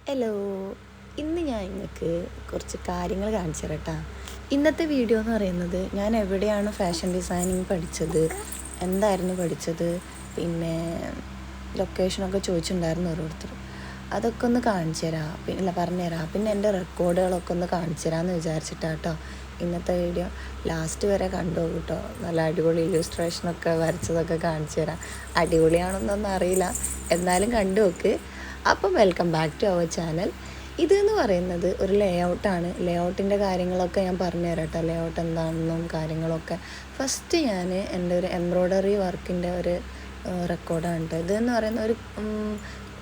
Hello, ഇന്ന് ഞാൻ നിങ്ങൾക്ക് കുറച്ച് കാര്യങ്ങൾ കാണിച്ചു തരാം കേട്ടോ. ഇന്നത്തെ വീഡിയോ എന്ന് പറയുന്നത് ഞാൻ എവിടെയാണ് ഫാഷൻ ഡിസൈനിങ് പഠിച്ചത്, എന്തായിരുന്നു പഠിച്ചത്, പിന്നെ ലൊക്കേഷനൊക്കെ ചോദിച്ചിട്ടുണ്ടായിരുന്നു ഓരോരുത്തർ. അതൊക്കെ ഒന്ന് കാണിച്ചു തരാം, പിന്നെ പറഞ്ഞു തരാം. പിന്നെ എൻ്റെ റെക്കോർഡുകളൊക്കെ ഒന്ന് കാണിച്ചു തരാമെന്ന് വിചാരിച്ചിട്ടാണ് കേട്ടോ ഇന്നത്തെ വീഡിയോ. ലാസ്റ്റ് വരെ കണ്ടു കേട്ടോ. നല്ല അടിപൊളി ഇല്ലുസ്ട്രേഷനൊക്കെ വരച്ചതൊക്കെ കാണിച്ചു തരാം. അടിപൊളിയാണെന്നൊന്നും അറിയില്ല, എന്നാലും കണ്ടു നോക്ക്. അപ്പം welcome back to our channel. ഇതെന്ന് പറയുന്നത് ഒരു ലേ ഔട്ടാണ്. ലേ ഔട്ടിൻ്റെ കാര്യങ്ങളൊക്കെ ഞാൻ പറഞ്ഞുതരാം കേട്ടോ. ലേ ഔട്ട് എന്താണെന്നും കാര്യങ്ങളൊക്കെ. ഫസ്റ്റ് ഞാൻ എൻ്റെ ഒരു എംബ്രോയ്ഡറി വർക്കിൻ്റെ ഒരു റെക്കോർഡാണ് കേട്ടോ. ഇതെന്ന് പറയുന്ന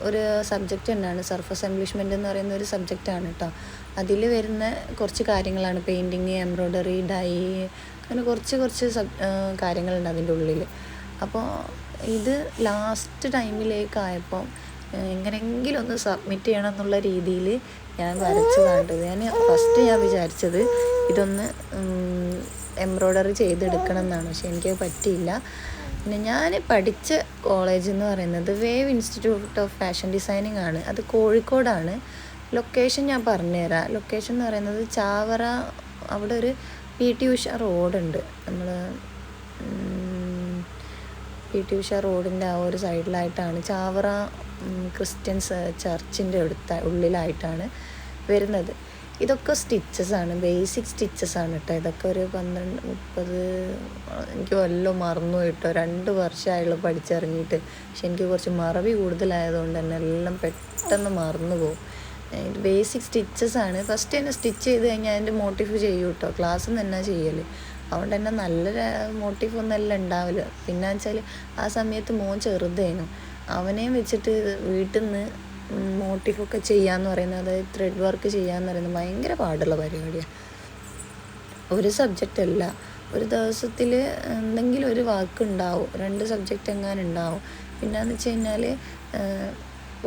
ഒരു സബ്ജക്റ്റ് തന്നെയാണ്. സർഫസ് എംബ്ലിഷ്മെൻ്റ് എന്ന് പറയുന്ന ഒരു സബ്ജക്റ്റാണ് കേട്ടോ. അതിൽ വരുന്ന കുറച്ച് കാര്യങ്ങളാണ് പെയിൻറ്റിങ്, എംബ്രോയ്ഡറി, ഡൈ, അങ്ങനെ കുറച്ച് കാര്യങ്ങളുണ്ട് അതിൻ്റെ ഉള്ളിൽ. അപ്പോൾ ഇത് ലാസ്റ്റ് ടൈമിലേക്കായപ്പോൾ എങ്ങനെയെങ്കിലും ഒന്ന് സബ്മിറ്റ് ചെയ്യണം എന്നുള്ള രീതിയിൽ ഞാൻ വരച്ചതാണ്. ഞാൻ വിചാരിച്ചത് ഇതൊന്ന് എംബ്രോയ്ഡറി ചെയ്തെടുക്കണം എന്നാണ്, പക്ഷെ എനിക്ക് പറ്റിയില്ല. പിന്നെ ഞാൻ പഠിച്ച കോളേജ് എന്ന് പറയുന്നത് wave institute of fashion designing ആണ്. അത് കോഴിക്കോടാണ്. ലൊക്കേഷൻ ഞാൻ പറഞ്ഞുതരാം. ലൊക്കേഷൻ എന്ന് പറയുന്നത് ചാവറ, അവിടെ ഒരു PT ഉഷ റോഡുണ്ട്. നമ്മൾ PT ഉഷ റോഡിൻ്റെ ആ ഒരു സൈഡിലായിട്ടാണ്. ചാവറ ക്രിസ്ത്യൻസ് ചർച്ചിൻ്റെ ഉള്ളിലായിട്ടാണ് വരുന്നത്. ഇതൊക്കെ സ്റ്റിച്ചസാണ്, ബേസിക് സ്റ്റിച്ചസാണ് കേട്ടോ. ഇതൊക്കെ ഒരു 12-30, എനിക്ക് വല്ലതും മറന്നു കേട്ടോ. 2 വർഷമായുള്ളൂ പഠിച്ചിറങ്ങിയിട്ട്. പക്ഷെ എനിക്ക് കുറച്ച് മറവി കൂടുതലായതുകൊണ്ട് തന്നെ എല്ലാം പെട്ടെന്ന് മറന്നു പോകും. ബേസിക് സ്റ്റിച്ചസാണ്. ഫസ്റ്റ് തന്നെ സ്റ്റിച്ച് ചെയ്ത് കഴിഞ്ഞാൽ അതിൻ്റെ മോട്ടീഫ് ചെയ്യും കേട്ടോ. ക്ലാസ്സിൽ നിന്ന് തന്നെ ചെയ്യൽ. അതുകൊണ്ട് തന്നെ നല്ല മോട്ടീഫൊന്നും എല്ലാം ഉണ്ടാവില്ല. പിന്നെ വെച്ചാൽ ആ സമയത്ത് മോൻ ചെറുതായിരുന്നു. അവനെയും വെച്ചിട്ട് വീട്ടിൽ നിന്ന് മോട്ടീഫൊക്കെ ചെയ്യാമെന്ന് പറയുന്നത്, അതായത് ത്രെഡ് വർക്ക് ചെയ്യാമെന്ന് പറയുന്നത് ഭയങ്കര പാടുള്ള പരിപാടിയാണ്. ഒരു സബ്ജക്റ്റ് അല്ല, ഒരു ദിവസത്തിൽ എന്തെങ്കിലും ഒരു വർക്ക് ഉണ്ടാവും. 2 സബ്ജക്റ്റ് എങ്ങാനും ഉണ്ടാവും. പിന്നെയെന്ന് വെച്ച് കഴിഞ്ഞാൽ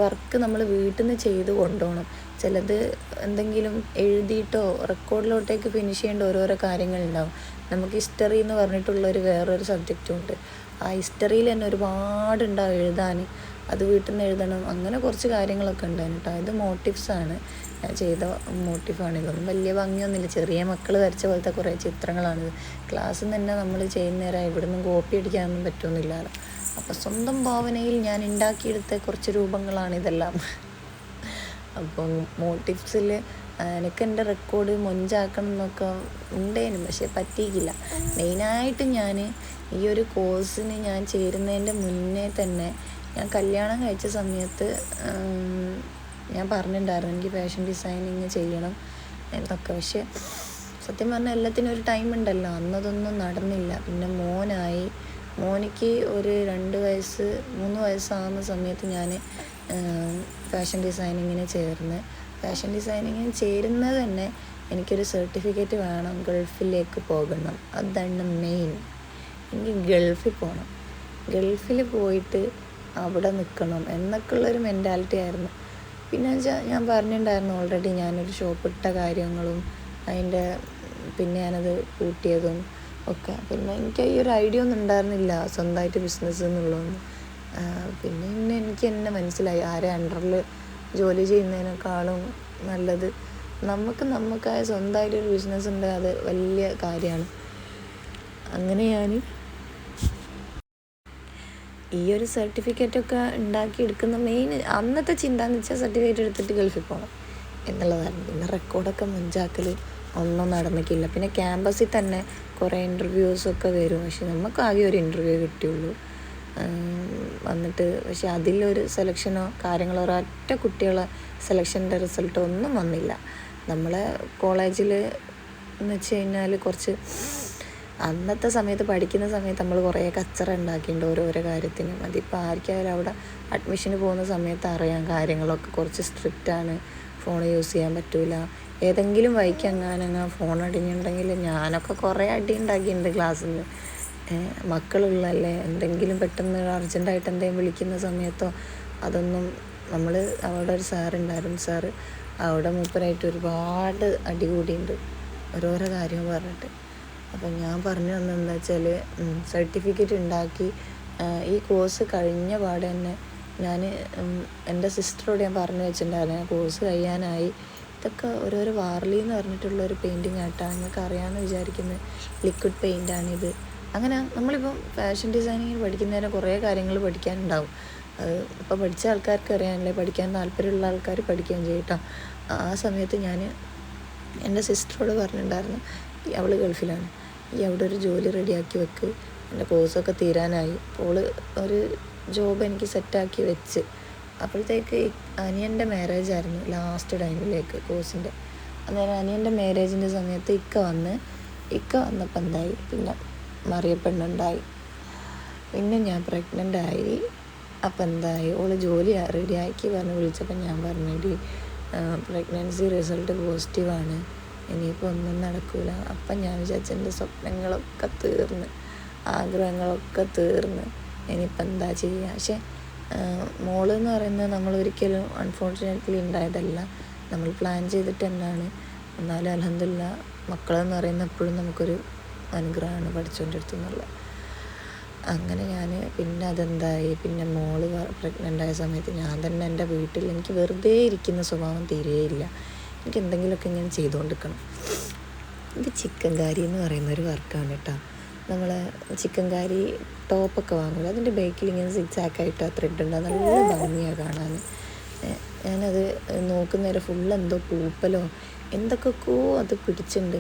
വർക്ക് നമ്മൾ വീട്ടിൽ നിന്ന് ചെയ്ത് കൊണ്ടുപോകണം. ചിലത് എന്തെങ്കിലും എഴുതിയിട്ടോ റെക്കോർഡിലോട്ടേക്ക് ഫിനിഷ് ചെയ്യേണ്ട ഓരോരോ കാര്യങ്ങളുണ്ടാവും. നമുക്ക് ഹിസ്റ്ററി എന്ന് പറഞ്ഞിട്ടുള്ളൊരു വേറൊരു സബ്ജക്റ്റും ഉണ്ട്. ആ ഹിസ്റ്ററിയിൽ തന്നെ ഒരുപാടുണ്ടാവും എഴുതാൻ. അത് വീട്ടിൽ നിന്ന് എഴുതണം. അങ്ങനെ കുറച്ച് കാര്യങ്ങളൊക്കെ ഉണ്ടായിരുന്നു കേട്ടോ. ഇത് മോട്ടീവ്സാണ്, ഞാൻ ചെയ്ത മോട്ടീഫാണ്. ഇതൊന്നും വലിയ ഭംഗിയൊന്നുമില്ല, ചെറിയ മക്കൾ വരച്ച പോലത്തെ കുറേ ചിത്രങ്ങളാണിത്. ക്ലാസ്സിൽ നിന്ന് തന്നെ നമ്മൾ ചെയ്യുന്നേരം ഇവിടെ നിന്നും കോപ്പി അടിക്കാനൊന്നും പറ്റുമെന്നില്ലല്ലോ. അപ്പോൾ സ്വന്തം ഭാവനയിൽ ഞാൻ ഉണ്ടാക്കിയെടുത്ത കുറച്ച് രൂപങ്ങളാണിതെല്ലാം. അപ്പം മോട്ടീവ്സിൽ എനിക്ക് എൻ്റെ റെക്കോർഡ് മൊഞ്ചാക്കണം എന്നൊക്കെ ഉണ്ടായിരുന്നു, പക്ഷെ പറ്റിയില്ല. മെയിനായിട്ട് ഞാൻ ഈ ഒരു കോഴ്സിന് ഞാൻ ചേരുന്നതിൻ്റെ മുന്നേ തന്നെ, ഞാൻ കല്യാണം കഴിച്ച സമയത്ത് ഞാൻ പറഞ്ഞിട്ടുണ്ടായിരുന്നു എനിക്ക് ഫാഷൻ ഡിസൈനിങ് ചെയ്യണം എന്നൊക്കെ. പക്ഷെ സത്യം പറഞ്ഞാൽ എല്ലാത്തിനും ഒരു ടൈം ഉണ്ടല്ലോ, അന്നതൊന്നും നടന്നില്ല. പിന്നെ മോനിക്ക് ഒരു 2 വയസ്സ് 3 വയസ്സാകുന്ന സമയത്ത് ഞാൻ ഫാഷൻ ഡിസൈനിങ്ങിന് ചേർന്ന്. ഫാഷൻ ഡിസൈനിങ്ങിന് ചേരുന്നത് തന്നെ എനിക്കൊരു സർട്ടിഫിക്കറ്റ് വേണം, ഗൾഫിലേക്ക് പോകണം. അതാണ് മെയിൻ. എനിക്ക് ഗൾഫിൽ പോകണം, ഗൾഫിൽ പോയിട്ട് അവിടെ നിൽക്കണം എന്നൊക്കെയുള്ളൊരു മെൻറ്റാലിറ്റി ആയിരുന്നു. പിന്നെ വെച്ചാൽ ഞാൻ പറഞ്ഞിട്ടുണ്ടായിരുന്നു ഓൾറെഡി ഞാനൊരു ഷോപ്പ് ഇട്ട കാര്യങ്ങളും പിന്നെ ഞാനത് കൂട്ടിയതും ഒക്കെ. പിന്നെ എനിക്ക് ഈ ഒരു ഐഡിയ ഒന്നും ഉണ്ടായിരുന്നില്ല സ്വന്തമായിട്ട് ബിസിനസ് എന്നുള്ളതൊന്നും. പിന്നെ എനിക്ക് എന്നെ മനസ്സിലായി, ആരെ അണ്ടറിൽ ജോലി ചെയ്യുന്നതിനേക്കാളും നല്ലത് നമുക്കായ സ്വന്തമായിട്ടൊരു ബിസിനസ് ഉണ്ട്, അത് വലിയ കാര്യമാണ്. അങ്ങനെ ഞാൻ ഈ ഒരു സർട്ടിഫിക്കറ്റൊക്കെ ഉണ്ടാക്കിയെടുക്കുന്ന മെയിൻ അന്നത്തെ ചിന്ത എന്ന് വെച്ചാൽ സർട്ടിഫിക്കറ്റ് എടുത്തിട്ട് ഗൾഫിൽ പോകണം എന്നുള്ളതായിരുന്നു. പിന്നെ റെക്കോർഡൊക്കെ മുഞ്ചാക്കൽ ഒന്നും നടന്നിട്ടില്ല. പിന്നെ ക്യാമ്പസിൽ തന്നെ കുറേ ഇൻ്റർവ്യൂസൊക്കെ വരും, പക്ഷെ നമുക്ക് ആകെ ഒരു ഇൻ്റർവ്യൂ കിട്ടിയുള്ളൂ വന്നിട്ട്. പക്ഷെ അതിലൊരു സെലക്ഷനോ കാര്യങ്ങളോ ഒരൊറ്റ കുട്ടികളെ സെലക്ഷൻ്റെ റിസൾട്ടോ ഒന്നും വന്നില്ല. നമ്മളെ കോളേജിൽ എന്ന് വെച്ച് കഴിഞ്ഞാൽ കുറച്ച് അന്നത്തെ സമയത്ത് പഠിക്കുന്ന സമയത്ത് നമ്മൾ കുറേ കച്ചറ ഉണ്ടാക്കിയിട്ടുണ്ട് ഓരോരോ കാര്യത്തിനും. അതിപ്പോൾ ആർക്കായാലും അവിടെ അഡ്മിഷന് പോകുന്ന സമയത്ത് അറിയാം കാര്യങ്ങളൊക്കെ കുറച്ച് സ്ട്രിക്റ്റാണ്. ഫോൺ യൂസ് ചെയ്യാൻ പറ്റില്ല. ഏതെങ്കിലും വഴിക്ക് അങ്ങാനങ്ങ ഫോൺ അടിഞ്ഞിട്ടുണ്ടെങ്കിൽ ഞാനൊക്കെ കുറേ അടി ഉണ്ടാക്കിയിട്ടുണ്ട് ക്ലാസ്സിൽ നിന്ന്. മക്കളുള്ളല്ലേ, എന്തെങ്കിലും പെട്ടെന്ന് അർജൻറ്റായിട്ട് എന്തെങ്കിലും വിളിക്കുന്ന സമയത്തോ അതൊന്നും നമ്മൾ അവിടെ ഒരു സാറുണ്ടായിരുന്നു. സാറ് അവിടെ മൂപ്പരായിട്ട് ഒരുപാട് അടി കൂടിയിട്ടുണ്ട് ഓരോരോ കാര്യം പറഞ്ഞിട്ട്. അപ്പം ഞാൻ പറഞ്ഞു തന്നെന്താ വെച്ചാൽ സർട്ടിഫിക്കറ്റ് ഉണ്ടാക്കി ഈ കോഴ്സ് കഴിഞ്ഞ പാടെ തന്നെ ഞാൻ എൻ്റെ സിസ്റ്ററോട് ഞാൻ പറഞ്ഞു വെച്ചിട്ടുണ്ടായിരുന്നു ഞാൻ കോഴ്സ് കഴിയാനായി. ഇതൊക്കെ ഓരോരോ വാർലി എന്ന് പറഞ്ഞിട്ടുള്ളൊരു പെയിൻറ്റിങ് ആയിട്ടാണ്, നിങ്ങൾക്ക് അറിയാമെന്ന് വിചാരിക്കുന്നത്. ലിക്വിഡ് പെയിൻ്റാണിത്. അങ്ങനെ നമ്മളിപ്പം ഫാഷൻ ഡിസൈനിങ് പഠിക്കുന്നതിന് കുറേ കാര്യങ്ങൾ പഠിക്കാനുണ്ടാവും. അത് ഇപ്പോൾ പഠിച്ച ആൾക്കാർക്ക് അറിയാനല്ലേ, പഠിക്കാൻ താല്പര്യമുള്ള ആൾക്കാർ പഠിക്കുകയും ചെയ്യും കേട്ടോ. ആ സമയത്ത് ഞാൻ എൻ്റെ സിസ്റ്ററോട് പറഞ്ഞിട്ടുണ്ടായിരുന്നു, അവൾ ഗൾഫിലാണ്, ഈ അവിടെ ഒരു ജോലി റെഡിയാക്കി വെക്ക്, എൻ്റെ കോഴ്സൊക്കെ തീരാനായി. അപ്പോൾ ഒരു ജോബ് എനിക്ക് സെറ്റാക്കി വെച്ച്. അപ്പോഴത്തേക്ക് അനിയൻ്റെ മാരേജ് ആയിരുന്നു ലാസ്റ്റ് ടൈമിലേക്ക് കോഴ്സിൻ്റെ. അന്നേരം അനിയൻ്റെ മാരേജിൻ്റെ സമയത്ത് ഇക്ക വന്നപ്പോൾ എന്തായി, പിന്നെ മറിയപ്പെണ്ണുണ്ടായി, പിന്നെ ഞാൻ പ്രഗ്നൻ്റ് ആയി. അപ്പം എന്തായി, ഓള് ജോലി റെഡിയാക്കി പറഞ്ഞ് വിളിച്ചപ്പോൾ ഞാൻ പറഞ്ഞിട്ട് പ്രഗ്നൻസി റിസൾട്ട് പോസിറ്റീവാണ്, ഇനിയിപ്പോൾ ഒന്നും നടക്കില്ല. അപ്പം ഞാൻ വിചാരിച്ച എൻ്റെ സ്വപ്നങ്ങളൊക്കെ തീർന്ന്, ആഗ്രഹങ്ങളൊക്കെ തീർന്ന്, ഇനിയിപ്പോൾ എന്താ ചെയ്യുക. പക്ഷേ മോളെന്ന് പറയുന്നത് നമ്മളൊരിക്കലും അൺഫോർച്ചുനേറ്റ്ലി ഉണ്ടായതല്ല, നമ്മൾ പ്ലാൻ ചെയ്തിട്ട് തന്നെയാണ്. എന്നാലും അൽഹംദുലില്ലാ മക്കളെന്ന് പറയുന്നത് എപ്പോഴും നമുക്കൊരു അനുഗ്രഹമാണ് പഠിച്ചുകൊണ്ടിരുത്തുക എന്നുള്ളത്. അങ്ങനെ ഞാൻ പിന്നെ അതെന്തായി, പിന്നെ മോള് പ്രഗ്നൻ്റ് ആയ സമയത്ത് ഞാൻ തന്നെ എൻ്റെ വീട്ടിൽ, എനിക്ക് വെറുതെ ഇരിക്കുന്ന സ്വഭാവം തീരെയില്ല, എനിക്ക് എന്തെങ്കിലുമൊക്കെ ഇങ്ങനെ ചെയ്തുകൊണ്ടിരിക്കണം. ഇത് ചിക്കൻ കാരി എന്ന് പറയുന്നൊരു വർക്കാണ് കേട്ടോ. നമ്മൾ ചിക്കൻ കാരി ടോപ്പൊക്കെ വാങ്ങില്ല, അതിൻ്റെ ബേക്കിൽ ഇങ്ങനെ സിക്സാക്കായിട്ട് ആ ത്രെഡ് ഉണ്ട്, നല്ല ഭംഗിയാണ് കാണാൻ. ഞാനത് നോക്കുന്നേരം ഫുള്ള് എന്തോ പൂപ്പലോ എന്തൊക്കെയോ അത് പിടിച്ചിട്ടുണ്ട്.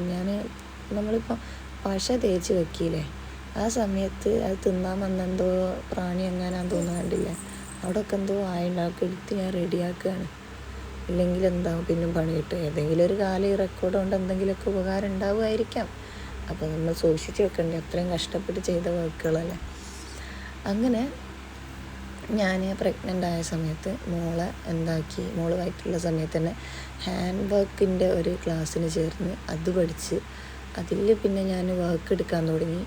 നമ്മളിപ്പോൾ പശ തേച്ച് വെക്കില്ലേ, ആ സമയത്ത് അത് തിന്നാൻ വന്നെന്തോ പ്രാണി എങ്ങാനാന്ന് തോന്നുന്നു, കണ്ടില്ലേ, അവിടെയൊക്കെ എന്തോ ആയിട്ട് അതൊക്കെ എടുത്ത് ഞാൻ റെഡിയാക്കുകയാണ്. ഇല്ലെങ്കിൽ എന്താവും പിന്നും പണി കിട്ടും. ഏതെങ്കിലും ഒരു കാലം ഈ റെക്കോർഡ് കൊണ്ട് എന്തെങ്കിലുമൊക്കെ ഉപകാരം ഉണ്ടാവുമായിരിക്കാം. അപ്പോൾ നമ്മൾ സൂക്ഷിച്ച് വെക്കണ്ടേ, അത്രയും കഷ്ടപ്പെട്ട് ചെയ്ത വർക്കുകളല്ലേ. അങ്ങനെ ഞാൻ പ്രഗ്നൻ്റ് ആയ സമയത്ത് മോള് വയറ്റുള്ള സമയത്ത് തന്നെ ഹാൻഡ് വർക്കിൻ്റെ ഒരു ക്ലാസ്സിന് ചേർന്ന് അത് പഠിച്ച്, അതിൽ പിന്നെ ഞാൻ വർക്ക് എടുക്കാൻ തുടങ്ങി.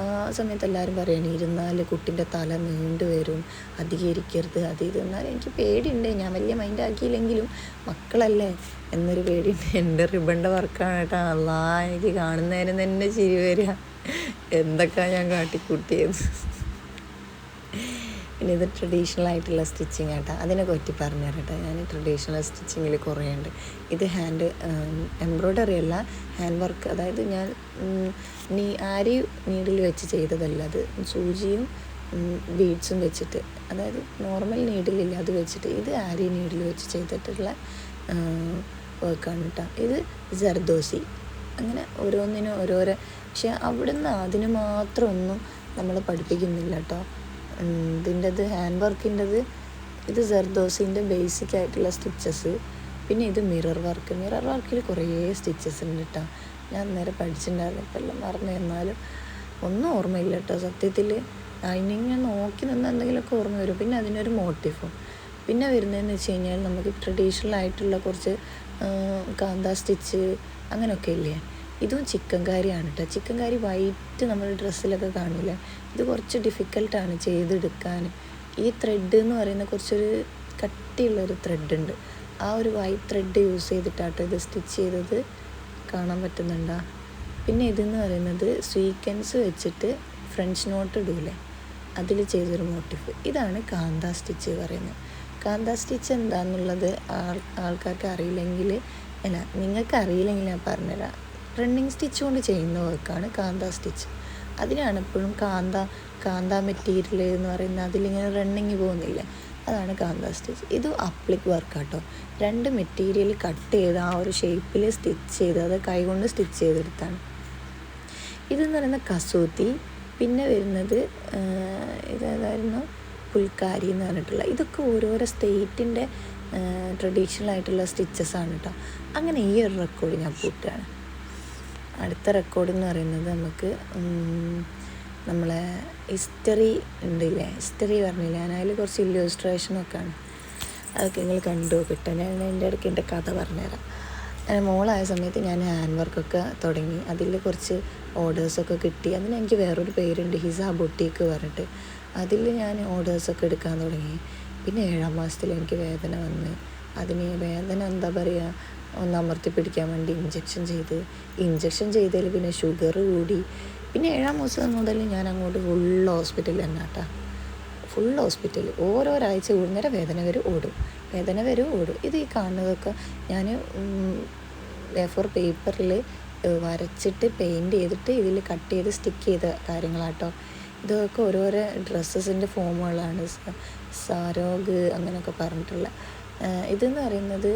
ആ സമയത്ത് എല്ലാവരും പറയാണ് ഇരുന്നാൽ കുട്ടിൻ്റെ തല നീണ്ടു വരും, അധികം ഇരിക്കരുത്, അത് ഇത്. എന്നാലും എനിക്ക് പേടിയുണ്ട്, ഞാൻ വലിയ മൈൻഡ് ആക്കിയില്ലെങ്കിലും മക്കളല്ലേ എന്നൊരു പേടിയുണ്ട്. എൻ്റെ റിബണിൻ്റെ വർക്കാണ് കേട്ടോ. അല്ലാ, എനിക്ക് കാണുന്നതിന് തന്നെ ചിരി വരിക, എന്തൊക്കെയാണ് ഞാൻ കാട്ടിക്കൂട്ടിയത്. പിന്നെ ഇത് ട്രഡീഷണൽ ആയിട്ടുള്ള സ്റ്റിച്ചിങ് ആട്ടോ, അതിനെ പറ്റി പറഞ്ഞു തരട്ടെ. ഞാൻ ട്രഡീഷണൽ സ്റ്റിച്ചിങ്ങിൽ കുറേ ഉണ്ട്. ഇത് ഹാൻഡ് എംബ്രോയ്ഡറി അല്ല, ഹാൻഡ് വർക്ക്. അതായത് ഞാൻ ആരി നീഡിൽ വെച്ച് ചെയ്തതല്ല, അത് സൂചിയും ബീഡ്സും വെച്ചിട്ട്, അതായത് നോർമൽ നീഡിലില്ല അത് വെച്ചിട്ട്, ഇത് ആരി നീഡിൽ വെച്ച് ചെയ്തിട്ടുള്ള വർക്കാണ് കേട്ടോ. ഇത് ജർദോസി. അങ്ങനെ ഓരോന്നിനും ഓരോരോ, പക്ഷെ അവിടുന്ന് അതിന് മാത്രം ഒന്നും നമ്മൾ പഠിപ്പിക്കുന്നില്ല കേട്ടോ. ഇതിൻ്റെത് ഹാൻഡ് വർക്കിൻ്റെത് ഇത് ജർദോസിൻ്റെ ബേസിക് ആയിട്ടുള്ള സ്റ്റിച്ചസ്. പിന്നെ ഇത് മിറർ വർക്കിൽ കുറേ സ്റ്റിച്ചസ് ഉണ്ട് കേട്ടോ. ഞാൻ അന്നേരം പഠിച്ചിട്ടുണ്ടായിരുന്നു, ഇപ്പം എല്ലാം മറന്നു, എന്നാലും ഒന്നും ഓർമ്മയില്ല കേട്ടോ സത്യത്തിൽ. അതിനിങ്ങനെ നോക്കി നിന്ന് എന്തെങ്കിലുമൊക്കെ ഓർമ്മ വരും. പിന്നെ അതിനൊരു മോട്ടീഫും. പിന്നെ വരുന്നതെന്ന് വെച്ച് കഴിഞ്ഞാൽ നമുക്ക് ട്രഡീഷണൽ ആയിട്ടുള്ള കുറച്ച് കാന്ത സ്റ്റിച്ച് അങ്ങനെയൊക്കെ ഇല്ലേ, ഇതും ചിക്കൻ കാരിയാണ് കേട്ടോ. ചിക്കൻ കാരി വൈറ്റ് നമ്മൾ ഡ്രസ്സിലൊക്കെ കാണില്ലേ, ഇത് കുറച്ച് ഡിഫിക്കൽട്ടാണ് ചെയ്തെടുക്കാൻ. ഈ ത്രെഡ് എന്ന് പറയുന്ന കുറച്ചൊരു കട്ടിയുള്ളൊരു ത്രെഡ് ഉണ്ട്, ആ ഒരു വൈറ്റ് ത്രെഡ് യൂസ് ചെയ്തിട്ടാട്ടോ ഇത് സ്റ്റിച്ച് ചെയ്തത്, കാണാൻ പറ്റുന്നുണ്ടോ. പിന്നെ ഇതെന്ന് പറയുന്നത് സ്വീക്കൻസ് വെച്ചിട്ട് ഫ്രഞ്ച് നോട്ട് ഇടൂലേ, അതിൽ ചെയ്തൊരു മോട്ടീഫ്. ഇതാണ് കാന്ത സ്റ്റിച്ച് പറയുന്നത്. കാന്ത സ്റ്റിച്ച് എന്താണെന്നുള്ളത് ആൾക്കാർക്ക് അറിയില്ലെങ്കിൽ, അല്ല നിങ്ങൾക്ക് അറിയില്ലെങ്കിൽ ഞാൻ പറഞ്ഞുതരാം. റണ്ണിങ് സ്റ്റിച്ച് കൊണ്ട് ചെയ്യുന്ന വർക്കാണ് കാന്ത സ്റ്റിച്ച്. അതിനാണ് എപ്പോഴും കാന്ത മെറ്റീരിയൽ എന്ന് പറയുന്നത്, അതിലിങ്ങനെ റണ്ണിങ് പോകുന്നില്ലേ, അതാണ് കാന്ത സ്റ്റിച്ച്. ഇത് അപ്ലിക് വർക്കാട്ടോ. 2 മെറ്റീരിയൽ കട്ട് ചെയ്ത് ആ ഒരു ഷേപ്പിൽ സ്റ്റിച്ച് ചെയ്ത്, അത് കൈകൊണ്ട് സ്റ്റിച്ച് ചെയ്തെടുത്താണ്. ഇതെന്ന് പറയുന്നത് കസൂത്തി. പിന്നെ വരുന്നത് ഇതേതായിരുന്നു, പുൽക്കാരി എന്ന് പറഞ്ഞിട്ടുള്ള. ഇതൊക്കെ ഓരോരോ സ്റ്റേറ്റിൻ്റെ ട്രഡീഷണൽ ആയിട്ടുള്ള സ്റ്റിച്ചസാണ് കേട്ടോ. അങ്ങനെ ഈ ഒരു റെക്കോർഡ് ഞാൻ പൂട്ടുകയാണ്. അടുത്ത റെക്കോർഡ് എന്ന് പറയുന്നത് നമുക്ക് നമ്മളെ ഹിസ്റ്ററി ഉണ്ടില്ലേ, ഹിസ്റ്ററി പറഞ്ഞില്ല ഞാൻ, അതിൽ കുറച്ച് ഇല്ലുസ്ട്രേഷനൊക്കെ ആണ്. അതൊക്കെ നിങ്ങൾ കണ്ടു കിട്ടും. ഞാൻ എൻ്റെ ഇടയ്ക്ക് എൻ്റെ കഥ പറഞ്ഞുതരാം. മോളായ സമയത്ത് ഞാൻ ഹാൻഡ് വർക്കൊക്കെ തുടങ്ങി, അതിൽ കുറച്ച് ഓർഡേഴ്സൊക്കെ കിട്ടി. അതിന് എനിക്ക് വേറൊരു പേരുണ്ട്, ഹിസ ബൊട്ടീക്ക് പറഞ്ഞിട്ട്. അതിൽ ഞാൻ ഓർഡേഴ്സൊക്കെ എടുക്കാൻ തുടങ്ങി. പിന്നെ 7ാം മാസത്തിൽ എനിക്ക് വേദന വന്ന്, അതിന് വേദന എന്താ പറയുക, ഒന്ന് അമർത്തി പിടിക്കാൻ വേണ്ടി ഇഞ്ചക്ഷൻ ചെയ്തതിൽ പിന്നെ ഷുഗർ കൂടി. പിന്നെ 7ാം മാസം മുതൽ ഞാൻ അങ്ങോട്ട് ഫുൾ ഹോസ്പിറ്റലിൽ തന്നെ കേട്ടോ, ഫുൾ ഹോസ്പിറ്റൽ ഓരോരാഴ്ച കൂടുന്നേരം വേദന വരും ഓടും. ഇത് ഈ കാണുന്നതൊക്കെ ഞാൻ A4 പേപ്പറിൽ വരച്ചിട്ട് പെയിൻറ്റ് ചെയ്തിട്ട് ഇതിൽ കട്ട് ചെയ്ത് സ്റ്റിക്ക് ചെയ്ത കാര്യങ്ങളാട്ടോ. ഇതൊക്കെ ഓരോരോ ഡ്രസ്സസിൻ്റെ ഫോമുകളാണ്, സാരോഗ് അങ്ങനെയൊക്കെ പറഞ്ഞിട്ടുള്ള. ഇതെന്ന് പറയുന്നത്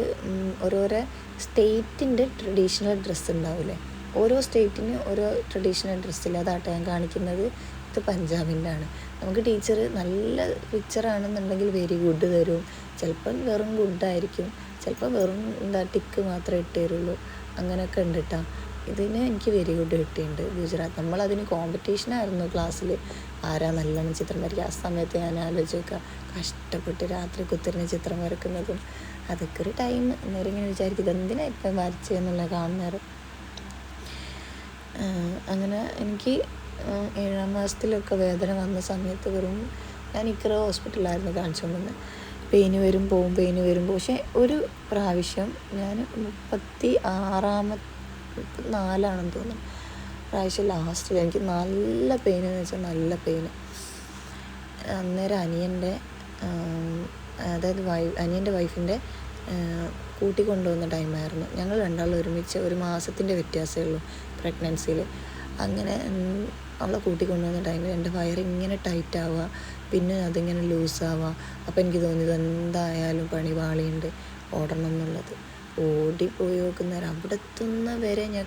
ഓരോരോ സ്റ്റേറ്റിൻ്റെ ട്രഡീഷണൽ ഡ്രസ്സ് ഉണ്ടാവില്ലേ, ഓരോ സ്റ്റേറ്റിന് ഓരോ ട്രഡീഷണൽ ഡ്രസ്സില്ല. അതാട്ടോ ഞാൻ കാണിക്കുന്നത്. ഇത് പഞ്ചാബിൻ്റെ ആണ്. നമുക്ക് ടീച്ചർ നല്ല പിക്ചറാണെന്നുണ്ടെങ്കിൽ വെരി ഗുഡ് തരും, ചിലപ്പം വെറും ഗുഡായിരിക്കും, ചിലപ്പോൾ വെറും ടിക്ക് മാത്രമേ ഇട്ട് തരുള്ളൂ. അങ്ങനെയൊക്കെ ഉണ്ട് കേട്ടോ. ഇതിന് എനിക്ക് വെരി ഗുഡ് കിട്ടിയിട്ടുണ്ട് ഗുജറാത്ത്. നമ്മളതിന് കോമ്പറ്റീഷനായിരുന്നു ക്ലാസ്സിൽ, ആരാ നല്ലോണം ചിത്രം വരയ്ക്കുക. ആ സമയത്ത് ഞാൻ ആലോചിച്ച് നോക്കുക, കഷ്ടപ്പെട്ട് രാത്രി കുത്തിരിഞ്ഞ് ചിത്രം വരക്കുന്നതും അതൊക്കെ ഒരു ടൈം. നേരം ഇങ്ങനെ വിചാരിക്കും ഇതെന്തിനാണ് ഇപ്പം വരച്ചതെന്നുള്ള കാണുന്നേരം. അങ്ങനെ എനിക്ക് 7ാം മാസത്തിലൊക്കെ വേദന വന്ന സമയത്ത് ഞാൻ ഇക്കറ ഹോസ്പിറ്റലിലായിരുന്നു കാണിച്ചുകൊണ്ടിരുന്നത്. പെയിന് വരും പോവും. പക്ഷേ ഒരു പ്രാവശ്യം ഞാൻ 34ആണെന്ന് തോന്നുന്നു പ്രാവശ്യം ലാസ്റ്റ് എനിക്ക് നല്ല പെയിനെന്ന് വെച്ചാൽ നല്ല പെയിന്. അന്നേരം അനിയൻ്റെ വൈഫിൻ്റെ കൂട്ടിക്കൊണ്ടുവന്ന ടൈമായിരുന്നു. ഞങ്ങൾ രണ്ടാളും ഒരുമിച്ച് 1 മാസത്തിൻ്റെ വ്യത്യാസമേ ഉള്ളൂ പ്രഗ്നൻസിയിൽ. അങ്ങനെ അവളെ കൂട്ടിക്കൊണ്ടുവന്ന ടൈമിൽ എൻ്റെ വയറിങ്ങനെ ടൈറ്റ് ആവുക, പിന്നെ അതിങ്ങനെ ലൂസാവുക. അപ്പോൾ എനിക്ക് തോന്നിയത് എന്തായാലും പണി പാളിയുണ്ട്, ഓടണം എന്നുള്ളത്. ഓടിപ്പോയി നോക്കുന്നേരം അവിടെ എത്തുന്ന വരെ ഞാൻ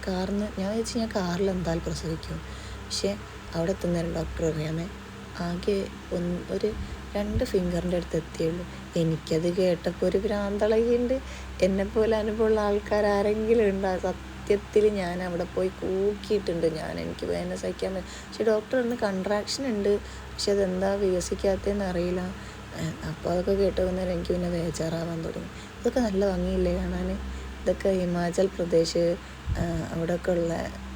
വെച്ച് ഞാൻ കാറിൽ എന്തായാലും പ്രസവിക്കും. പക്ഷേ അവിടെ എത്തുന്നേരം ഡോക്ടർ പറയാമേ ആകെ ഒരു 2 ഫിംഗറിൻ്റെ അടുത്ത് എത്തിയുള്ളൂ. എനിക്കത് കേട്ടപ്പോൾ ഒരു ഭ്രാന്തളയുണ്ട്. എന്നെപ്പോലെ അനുഭവമുള്ള ആൾക്കാർ ആരെങ്കിലും ഉണ്ടോ? സത്യത്തിൽ ഞാൻ അവിടെ പോയി കൂക്കിയിട്ടുണ്ട്. എനിക്ക് വേദന സഹിക്കാൻ പറ്റും. പക്ഷെ ഡോക്ടർ ഒന്ന് കൺട്രാക്ഷൻ ഉണ്ട്, പക്ഷെ അതെന്താ വികസിക്കാത്തതെന്ന് അറിയില്ല. അപ്പോൾ അതൊക്കെ കേട്ടുന്നേരം എനിക്ക് പിന്നെ ബേജാറാവാൻ തുടങ്ങി. ഇതൊക്കെ നല്ല ഭംഗിയില്ലേ കാണാൻ? ഇതൊക്കെ ഹിമാചൽ പ്രദേശ് അവിടെയൊക്കെ ഉള്ള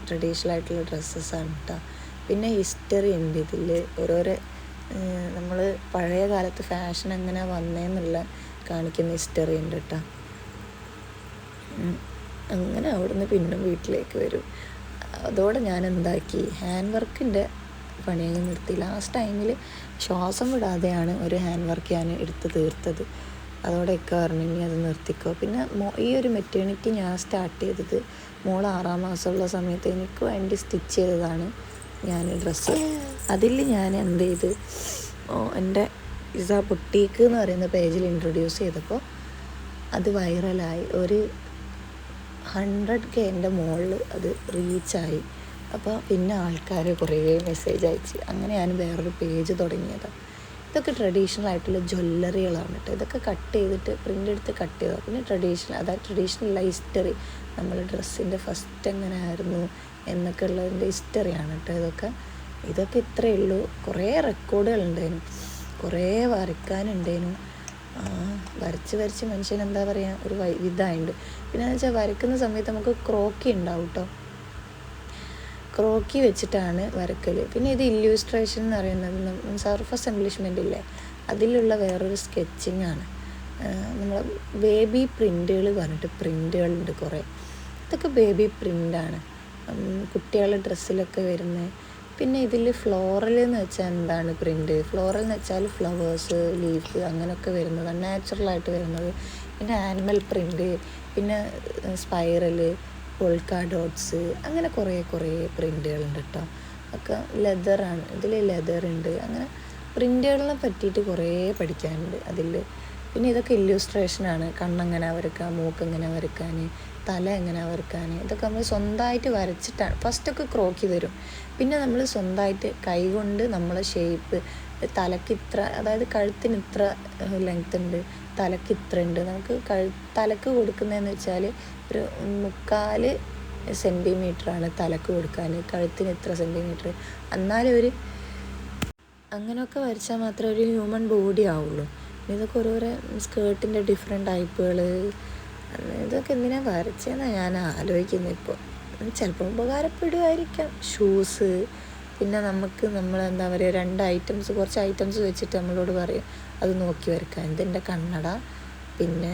ട്രഡീഷണൽ ആയിട്ടുള്ള ഡ്രസ്സസ്സാണ് കേട്ടോ. പിന്നെ ഹിസ്റ്ററി ഉണ്ട് ഇതിൽ, ഓരോരോ നമ്മൾ പഴയ കാലത്ത് ഫാഷൻ എങ്ങനെ വന്നേന്നുള്ള കാണിക്കുന്ന ഹിസ്റ്ററി ഉണ്ട് കേട്ടോ. അങ്ങനെ അവിടുന്ന് പിന്നെ വീട്ടിലേക്ക് വരും. അതോടെ ഞാൻ എന്താക്കി, ഹാൻഡ് വർക്കിൻ്റെ പണിയങ്ങ് നിർത്തി. ലാസ്റ്റ് ടൈമിൽ ശ്വാസം വിടാതെയാണ് ഒരു ഹാൻഡ് വർക്ക് ഞാൻ എടുത്ത് തീർത്തത്. അതോടെയൊക്കെ പറഞ്ഞു ഇനി അത് നിർത്തിക്കോ. പിന്നെ ഈ ഒരു മെറ്റേണിറ്റി ഞാൻ സ്റ്റാർട്ട് ചെയ്തത് മോൾ 6ാം മാസമുള്ള സമയത്ത് എനിക്ക് വേണ്ടി സ്റ്റിച്ച് ചെയ്തതാണ് ഞാൻ ഡ്രസ്സ്. അതിൽ ഞാൻ എന്ത് ചെയ്ത്, എൻ്റെ ഇസ ബുട്ടീക്ക് എന്ന് പറയുന്ന പേജിൽ ഇൻട്രൊഡ്യൂസ് ചെയ്തപ്പോൾ അത് വൈറലായി. ഒരു 100K മുകളിൽ അത് റീച്ചായി. അപ്പോൾ പിന്നെ ആൾക്കാർ കുറേ മെസ്സേജ് അയച്ച് അങ്ങനെ ഞാൻ വേറൊരു പേജ് തുടങ്ങിയതാണ്. ഇതൊക്കെ ട്രഡീഷണൽ ആയിട്ടുള്ള ജ്വല്ലറികളാണ് കേട്ടോ. ഇതൊക്കെ കട്ട് ചെയ്തിട്ട് പ്രിൻ്റ് എടുത്ത് കട്ട് ചെയ്തതാണ്. പിന്നെ ട്രഡീഷണൽ ഹിസ്റ്ററി, നമ്മൾ ഡ്രസ്സിൻ്റെ ഫസ്റ്റ് എങ്ങനെ ആയിരുന്നു എന്നൊക്കെ ഉള്ളതിൻ്റെ ഹിസ്റ്ററിയാണ് കേട്ടോ. ഇതൊക്കെ ഇത്രയേ ഉള്ളൂ. കുറേ റെക്കോർഡുകളുണ്ടേനു, കുറേ വരയ്ക്കാനുണ്ടേനു. വരച്ച് മനുഷ്യൻ എന്താ പറയുക, ഒരു ഇതായിട്ടുണ്ട്. പിന്നെ എന്ന് വെച്ചാൽ വരയ്ക്കുന്ന സമയത്ത് നമുക്ക് ക്രോക്കി ഉണ്ടാവും കേട്ടോ. ക്രോക്കി വെച്ചിട്ടാണ് വരക്കൽ. പിന്നെ ഇത് ഇല്യൂസ്ട്രേഷൻ എന്ന് പറയുന്നത് സർഫസ് എംബ്ലിഷ്മെൻ്റ് ഇല്ലേ, അതിലുള്ള വേറൊരു സ്കെച്ചിങ് ആണ്. നമ്മൾ ബേബി പ്രിൻ്റുകൾ പറഞ്ഞിട്ട് പ്രിൻ്റുകളുണ്ട് കുറേ. ഇതൊക്കെ ബേബി പ്രിൻ്റാണ്, കുട്ടികളുടെ ഡ്രസ്സിലൊക്കെ വരുന്നത്. പിന്നെ ഇതിൽ ഫ്ലോറൽ എന്ന് വെച്ചാൽ എന്താണ് പ്രിൻ്റ്? ഫ്ലോറൽ എന്ന് വെച്ചാൽ ഫ്ലവേഴ്സ്, ലീഫ് അങ്ങനെയൊക്കെ വരുന്നതാണ്, നാച്ചുറലായിട്ട് വരുന്നത്. പിന്നെ ആനിമൽ പ്രിൻ്റ്, പിന്നെ സ്പൈറൽ, പോൾക്ക ഡോട്ട്സ്, അങ്ങനെ കുറേ പ്രിൻ്റുകളുണ്ട് കേട്ടോ. ഒക്കെ ലെതറാണ്, ഇതിൽ ലെതറുണ്ട്. അങ്ങനെ പ്രിൻ്റുകളിനെ പറ്റിയിട്ട് കുറേ പഠിക്കാനുണ്ട് അതിൽ. പിന്നെ ഇതൊക്കെ ഇല്യൂസ്ട്രേഷനാണ്. കണ്ണെങ്ങനെ വരയ്ക്കാം, മൂക്കെങ്ങനെ വരയ്ക്കാൻ, തല എങ്ങനെ വരയ്ക്കാൻ, ഇതൊക്കെ നമ്മൾ സ്വന്തമായിട്ട് വരച്ചിട്ടാണ്. ഫസ്റ്റൊക്കെ ക്രോക്കി തരും, പിന്നെ നമ്മൾ സ്വന്തമായിട്ട് കൈകൊണ്ട് നമ്മളെ ഷേപ്പ്, തലയ്ക്ക് ഇത്ര, അതായത് കഴുത്തിന് ഇത്ര ലെങ്ത് ഉണ്ട്, തലയ്ക്ക് ഇത്ര ഉണ്ട്. നമുക്ക് തലക്ക് കൊടുക്കുന്നതെന്ന് വെച്ചാൽ ഒരു 3/4 സെൻറ്റിമീറ്ററാണ് തലക്ക് കൊടുക്കാൻ, കഴുത്തിന് ഇത്ര സെൻറ്റിമീറ്റർ. എന്നാലും അങ്ങനെയൊക്കെ വരച്ചാൽ മാത്രമേ ഒരു ഹ്യൂമൻ ബോഡി ആവുള്ളൂ. ഇതൊക്കെ ഓരോരോ സ്കേർട്ടിൻ്റെ ഡിഫറെൻറ്റ് ടൈപ്പുകൾ, ഇതൊക്കെ എന്തിനാണ് വരച്ചതെന്നാണ് ഞാൻ ആലോചിക്കുന്നത് ഇപ്പോൾ. ചിലപ്പോൾ ഉപകാരപ്പെടുമായിരിക്കാം. ഷൂസ്, പിന്നെ നമ്മളെന്താ പറയുക, കുറച്ച് ഐറ്റംസ് വെച്ചിട്ട് നമ്മളോട് പറയും അത് നോക്കി വരയ്ക്കാൻ. ഇതെൻ്റെ കണ്ണട, പിന്നെ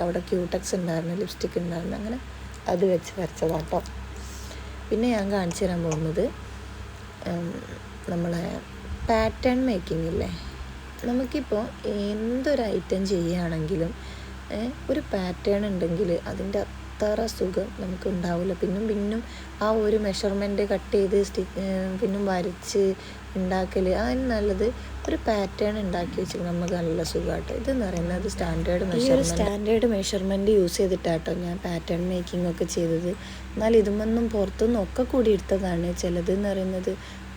അവിടെ ക്യൂടെക്സ് ഉണ്ടായിരുന്നു, ലിപ്സ്റ്റിക് ഉണ്ടായിരുന്നു, അങ്ങനെ അത് വെച്ച് വരച്ചതാട്ടോ. പിന്നെ ഞാൻ കാണിച്ചു തരാൻ പോകുന്നത് നമ്മളെ പാറ്റേൺ മേക്കിംഗ് ഇല്ലേ, നമുക്കിപ്പോൾ എന്തൊരു ഐറ്റം ചെയ്യുകയാണെങ്കിലും ഒരു പാറ്റേൺ ഉണ്ടെങ്കിൽ അതിൻ്റെ അത്ര സുഖം നമുക്ക് ഉണ്ടാവില്ല. പിന്നും ആ ഒരു മെഷർമെൻറ്റ് കട്ട് ചെയ്ത് പിന്നും വരച്ച് ഉണ്ടാക്കൽ അതിന് നല്ലത് ഒരു പാറ്റേൺ ഉണ്ടാക്കി വെച്ചാൽ നമുക്ക് നല്ല സുഖമാട്ടോ. ഇതെന്ന് പറയുന്നത് സ്റ്റാൻഡേർഡ് മെഷർമെൻറ്റ് യൂസ് ചെയ്തിട്ടാട്ടോ ഞാൻ പാറ്റേൺ മേക്കിംഗ് ഒക്കെ ചെയ്തത്. എന്നാൽ ഇതുമൊന്നും പുറത്തുനിന്ന് ഒക്കെ കൂടി എടുത്തതാണ്. ചിലതെന്ന് പറയുന്നത്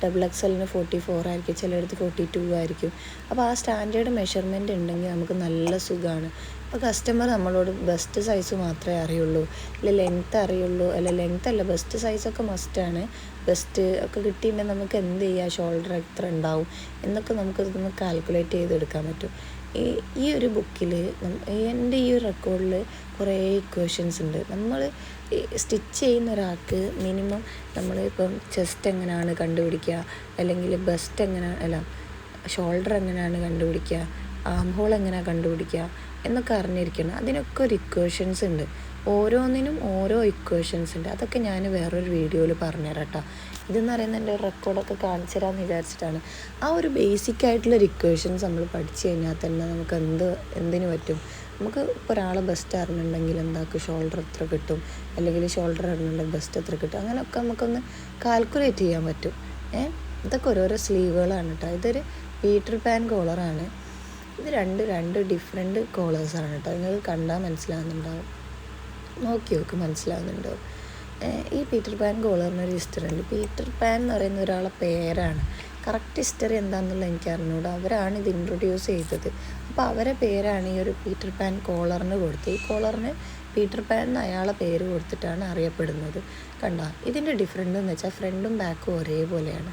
XXL 44 ആയിരിക്കും, ചിലയിടത്ത് 42 ആയിരിക്കും. അപ്പോൾ ആ സ്റ്റാൻഡേർഡ് മെഷർമെൻറ്റ് ഉണ്ടെങ്കിൽ നമുക്ക് നല്ല സുഖമാണ്. അപ്പോൾ കസ്റ്റമർ നമ്മളോട് ബെസ്റ്റ് സൈസ് മാത്രമേ അറിയുള്ളൂ, അല്ല ലെങ്ത്ത് അറിയുള്ളൂ, അല്ല ലെങ്ത്ത് അല്ല ബെസ്റ്റ് സൈസൊക്കെ മസ്റ്റാണ്. ബെസ്റ്റ് ഒക്കെ കിട്ടിയിട്ടുണ്ടെങ്കിൽ നമുക്ക് എന്ത് ചെയ്യുക, ഷോൾഡർ എത്ര ഉണ്ടാവും എന്നൊക്കെ നമുക്കതൊന്ന് കാൽക്കുലേറ്റ് ചെയ്തെടുക്കാൻ പറ്റും. ഈ ഒരു ബുക്കിൽ എൻ്റെ ഈ ഒരു റെക്കോർഡിൽ കുറേ ഇക്വേഷൻസ് ഉണ്ട്. നമ്മൾ സ്റ്റിച്ച് ചെയ്യുന്ന ഒരാൾക്ക് മിനിമം നമ്മൾ ഇപ്പം ചെസ്റ്റ് എങ്ങനെയാണ് കണ്ടുപിടിക്കുക, അല്ലെങ്കിൽ ബെസ്റ്റ് ഷോൾഡർ എങ്ങനെയാണ് കണ്ടുപിടിക്കുക, ആം ഹോൾ എങ്ങനെയാണ് കണ്ടുപിടിക്കുക എന്നൊക്കെ അറിഞ്ഞിരിക്കണം. അതിനൊക്കെ ഒരു ഇക്വേഷൻസ് ഉണ്ട്. ഓരോന്നിനും ഓരോ ഇക്വേഷൻസ് ഉണ്ട്. അതൊക്കെ ഞാൻ വേറൊരു വീഡിയോയിൽ പറഞ്ഞുതരാം കേട്ടോ. ഇതെന്ന് പറയുന്നത് എൻ്റെ റെക്കോർഡൊക്കെ കാണിച്ചു തരാമെന്ന് വിചാരിച്ചിട്ടാണ്. ആ ഒരു ബേസിക് ആയിട്ടുള്ളൊരു ഇക്വേഷൻസ് നമ്മൾ പഠിച്ചു കഴിഞ്ഞാൽ തന്നെ നമുക്ക് എന്തിനു പറ്റും. നമുക്ക് ഇപ്പോൾ ഒരാളെ ബെസ്റ്റ് അറിഞ്ഞിട്ടുണ്ടെങ്കിൽ എന്താക്കും, ഷോൾഡർ എത്ര കിട്ടും, അല്ലെങ്കിൽ ഷോൾഡർ അറിഞ്ഞിട്ടുണ്ടെങ്കിൽ ബെസ്റ്റ് എത്ര കിട്ടും, അങ്ങനെയൊക്കെ നമുക്കൊന്ന് കാൽക്കുലേറ്റ് ചെയ്യാൻ പറ്റും. ഇതൊക്കെ ഓരോരോ സ്ലീവുകളാണ് കേട്ടോ. ഇതൊരു പീറ്റർ പാൻ കോളറാണ്. ഇത് രണ്ട് ഡിഫറെൻറ്റ് കോളേഴ്സാണ് കേട്ടോ. നിങ്ങൾക്ക് കണ്ടാൽ മനസ്സിലാകുന്നുണ്ടാവും, നോക്കി മനസ്സിലാകുന്നുണ്ടാവും. ഈ പീറ്റർ പാൻ കോളറിനൊരു ഹിസ്റ്ററി ഉണ്ട്. പീറ്റർ പാൻ എന്ന് പറയുന്ന ഒരാളെ പേരാണ്. കറക്റ്റ് ഹിസ്റ്ററി എന്താണെന്നുള്ള എനിക്ക് അറിഞ്ഞൂടാ. അവരാണ് ഇത് ഇൻട്രൊഡ്യൂസ് ചെയ്തത്. അപ്പോൾ അവരെ പേരാണ് ഈ ഒരു പീറ്റർ പാൻ കോളറിന് കൊടുത്തത്. ഈ കോളറിന് പീറ്റർ പാൻ എന്ന് അയാളെ പേര് കൊടുത്തിട്ടാണ് അറിയപ്പെടുന്നത്. കണ്ടോ, ഇതിൻ്റെ ഡിഫറൻറ്റ് എന്ന് വെച്ചാൽ ഫ്രണ്ടും ബാക്കും ഒരേപോലെയാണ്.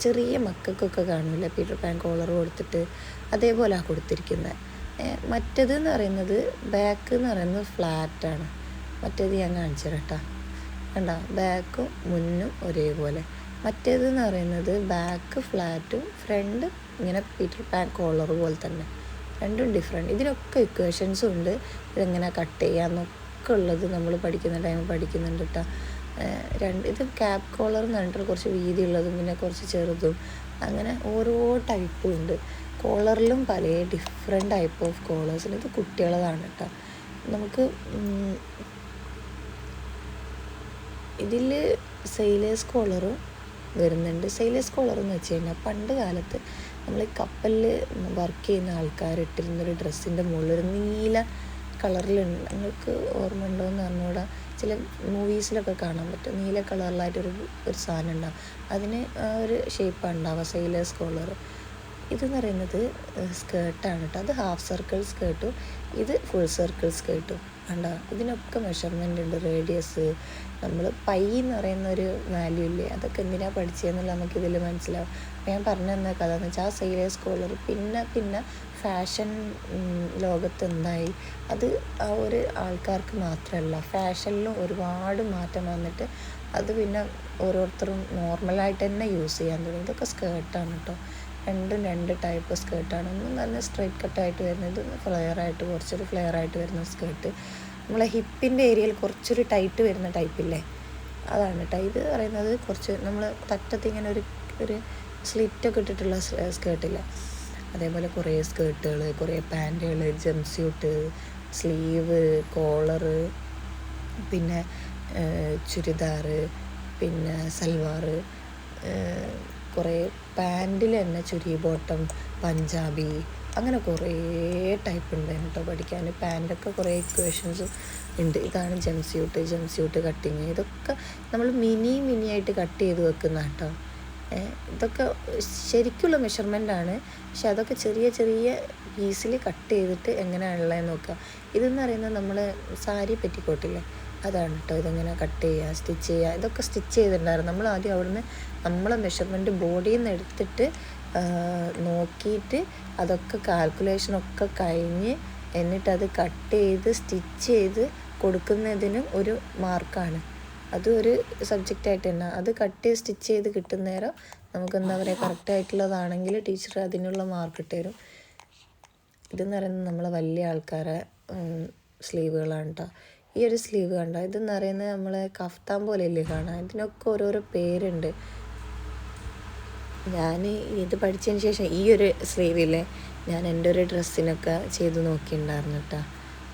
ചെറിയ മക്കൾക്കൊക്കെ കാണില്ല പീറ്റർ പാൻ കോളർ കൊടുത്തിട്ട്, അതേപോലെയാണ് കൊടുത്തിരിക്കുന്നത്. മറ്റേതെന്ന് പറയുന്നത് ബാക്ക് എന്ന് പറയുന്നത് ഫ്ലാറ്റാണ്. മറ്റേത് ഞാൻ കാണിച്ചു തരാം കേട്ടോ. കണ്ടോ, ബാക്കും മുന്നും ഒരേപോലെ. മറ്റേതെന്ന് പറയുന്നത് ബാക്ക് ഫ്ലാറ്റും ഫ്രണ്ട് ഇങ്ങനെ പീറ്റർ പാൻ കോളർ പോലെ തന്നെ. രണ്ടും ഡിഫറെൻറ്റ്. ഇതിനൊക്കെ ഇക്വേഷൻസും ഉണ്ട്. ഇതെങ്ങനെ കട്ട് ചെയ്യാമെന്നൊക്കെ ഉള്ളത് നമ്മൾ പഠിക്കുന്ന ടൈം പഠിക്കുന്നുണ്ട് കേട്ടോ. ഇത് ക്യാപ് കോളർ എന്ന് പറഞ്ഞിട്ട് കുറച്ച് വീതിയുള്ളതും പിന്നെ കുറച്ച് ചെറുതും, അങ്ങനെ ഓരോ ടൈപ്പും ഉണ്ട്. കോളറിലും പല ഡിഫറെൻറ്റ് ടൈപ്പ് ഓഫ് കോളേഴ്സിന്. ഇത് കുട്ടികളതാണ് കേട്ടോ. നമുക്ക് ഇതിൽ സെയിലേഴ്സ് കോളറും വരുന്നുണ്ട്. സെയിലേഴ്സ് കോളർ എന്ന് വെച്ച് കഴിഞ്ഞാൽ പണ്ട് കാലത്ത് നമ്മൾ ഈ കപ്പലിൽ വർക്ക് ചെയ്യുന്ന ആൾക്കാർ ഇട്ടിരുന്നൊരു ഡ്രസ്സിൻ്റെ മുകളിൽ ഒരു നീല കളറിലുണ്ട്. നിങ്ങൾക്ക് ഓർമ്മ ഉണ്ടോ എന്ന് പറഞ്ഞുകൂടാ. ചില മൂവീസിലൊക്കെ കാണാൻ പറ്റും. നീല കളറിലായിട്ടൊരു സാധനം ഉണ്ടാവും. അതിന് ഒരു ഷേപ്പാണ് ഉണ്ടാവുക, സെയിലേഴ്സ് കോളർ. ഇതെന്ന് പറയുന്നത് സ്കേർട്ടാണ് കേട്ടോ. അത് ഹാഫ് സർക്കിൾ സ്കേർട്ടും ഇത് ഫുൾ സർക്കിൾ സ്കേർട്ടും കണ്ടോ. ഇതിനൊക്കെ മെഷർമെൻ്റ് ഉണ്ട്. റേഡിയസ്, നമ്മൾ പൈ എന്ന് പറയുന്ന ഒരു വാല്യൂ ഇല്ലേ, അതൊക്കെ എന്തിനാണ് പഠിച്ചതെന്നുള്ള നമുക്കിതിൽ മനസ്സിലാവും. അപ്പോൾ ഞാൻ പറഞ്ഞു തന്ന കഥ എന്ന് വെച്ചാൽ ആ സെയിലേഴ്സ് കോളർ പിന്നെ ഫാഷൻ ലോകത്ത് എന്തായി, അത് ആ ഒരു ആൾക്കാർക്ക് മാത്രമല്ല, ഫാഷനിലും ഒരുപാട് മാറ്റം വന്നിട്ട് അത് പിന്നെ ഓരോരുത്തരും നോർമലായിട്ട് തന്നെ യൂസ് ചെയ്യാൻ തുടങ്ങി. ഇതൊക്കെ സ്കേർട്ടാണ് കേട്ടോ. രണ്ട് ടൈപ്പ് സ്കേർട്ടാണ്. ഒന്ന് നല്ല സ്ട്രൈറ്റ് കട്ടായിട്ട് വരുന്നത്, ഫ്ലെയറായിട്ട് കുറച്ചൊരു ഫ്ലെയറായിട്ട് വരുന്ന സ്കേർട്ട്. നമ്മളെ ഹിപ്പിൻ്റെ ഏരിയയിൽ കുറച്ചൊരു ടൈറ്റ് വരുന്ന ടൈപ്പില്ലേ, അതാണ് കേട്ടോ. ഇത് പറയുന്നത് കുറച്ച് നമ്മൾ തട്ടത്ത് ഇങ്ങനെ ഒരു സ്ലിറ്റൊക്കെ ഇട്ടിട്ടുള്ള സ്കേർട്ടില്ല. അതേപോലെ കുറേ സ്കേർട്ടുകൾ, കുറേ പാൻറ്റുകൾ, ജംപ് സ്യൂട്ട്, സ്ലീവ്, കോളറ്, പിന്നെ ചുരിദാർ, പിന്നെ സൽവാർ, കുറേ പാൻറ്റിൽ തന്നെ ചുരി ബോട്ടം, പഞ്ചാബി, അങ്ങനെ കുറേ ടൈപ്പ് ഉണ്ട് കേട്ടോ പഠിക്കാൻ. പാൻറ്റൊക്കെ കുറേ ഇക്വേഷൻസും ഉണ്ട്. ഇതാണ് ജംപ് സ്യൂട്ട് കട്ടിങ്. ഇതൊക്കെ നമ്മൾ മിനി ആയിട്ട് കട്ട് ചെയ്ത് വെക്കുന്ന കേട്ടോ. ഇതൊക്കെ ശരിക്കുള്ള മെഷർമെൻ്റാണ്, പക്ഷെ അതൊക്കെ ചെറിയ പീസിൽ കട്ട് ചെയ്തിട്ട് എങ്ങനെയാണുള്ളതെന്ന് നോക്കുക. ഇതെന്ന് പറയുന്നത് നമ്മൾ സാരി പെറ്റിക്കോട്ടില്ലേ, അതാണ് കേട്ടോ. ഇതെങ്ങനെ കട്ട് ചെയ്യുക, സ്റ്റിച്ച് ചെയ്യുക, ഇതൊക്കെ സ്റ്റിച്ച് ചെയ്തിട്ടുണ്ടായിരുന്നു. നമ്മൾ ആദ്യം അവിടുന്ന് നമ്മളെ മെഷർമെൻറ്റ് ബോഡിയിൽ നിന്ന് എടുത്തിട്ട് നോക്കിയിട്ട് അതൊക്കെ കാൽക്കുലേഷനൊക്കെ കഴിഞ്ഞ് എന്നിട്ടത് കട്ട് ചെയ്ത് സ്റ്റിച്ച് ചെയ്ത് കൊടുക്കുന്നതിനും ഒരു മാർക്കാണ്. അതും ഒരു സബ്ജക്റ്റായിട്ട് തന്നെ. അത് കട്ട് ചെയ്ത് സ്റ്റിച്ച് ചെയ്ത് കിട്ടുന്ന നേരം നമുക്ക് എന്താ പറയുക, കറക്റ്റായിട്ടുള്ളതാണെങ്കിൽ ടീച്ചർ അതിനുള്ള മാർക്ക് ഇട്ട് തരും. ഇതെന്ന് പറയുന്നത് നമ്മളെ വലിയ ആൾക്കാരെ സ്ലീവുകളാണ് കേട്ടോ. ഈ ഒരു സ്ലീവ് കണ്ടോ, ഇതെന്ന് പറയുന്നത് നമ്മളെ കഫ്താൻ പോലെ ഇല്ലേ കാണാൻ. ഇതിനൊക്കെ ഓരോരോ പേരുണ്ട്. ഞാൻ ഇത് പഠിച്ചതിന് ശേഷം ഈ ഒരു സ്ലീവില്ലേ ഞാൻ എൻ്റെ ഒരു ഡ്രസ്സിനൊക്കെ ചെയ്ത് നോക്കിയിട്ടുണ്ടായിരുന്നു കേട്ടോ.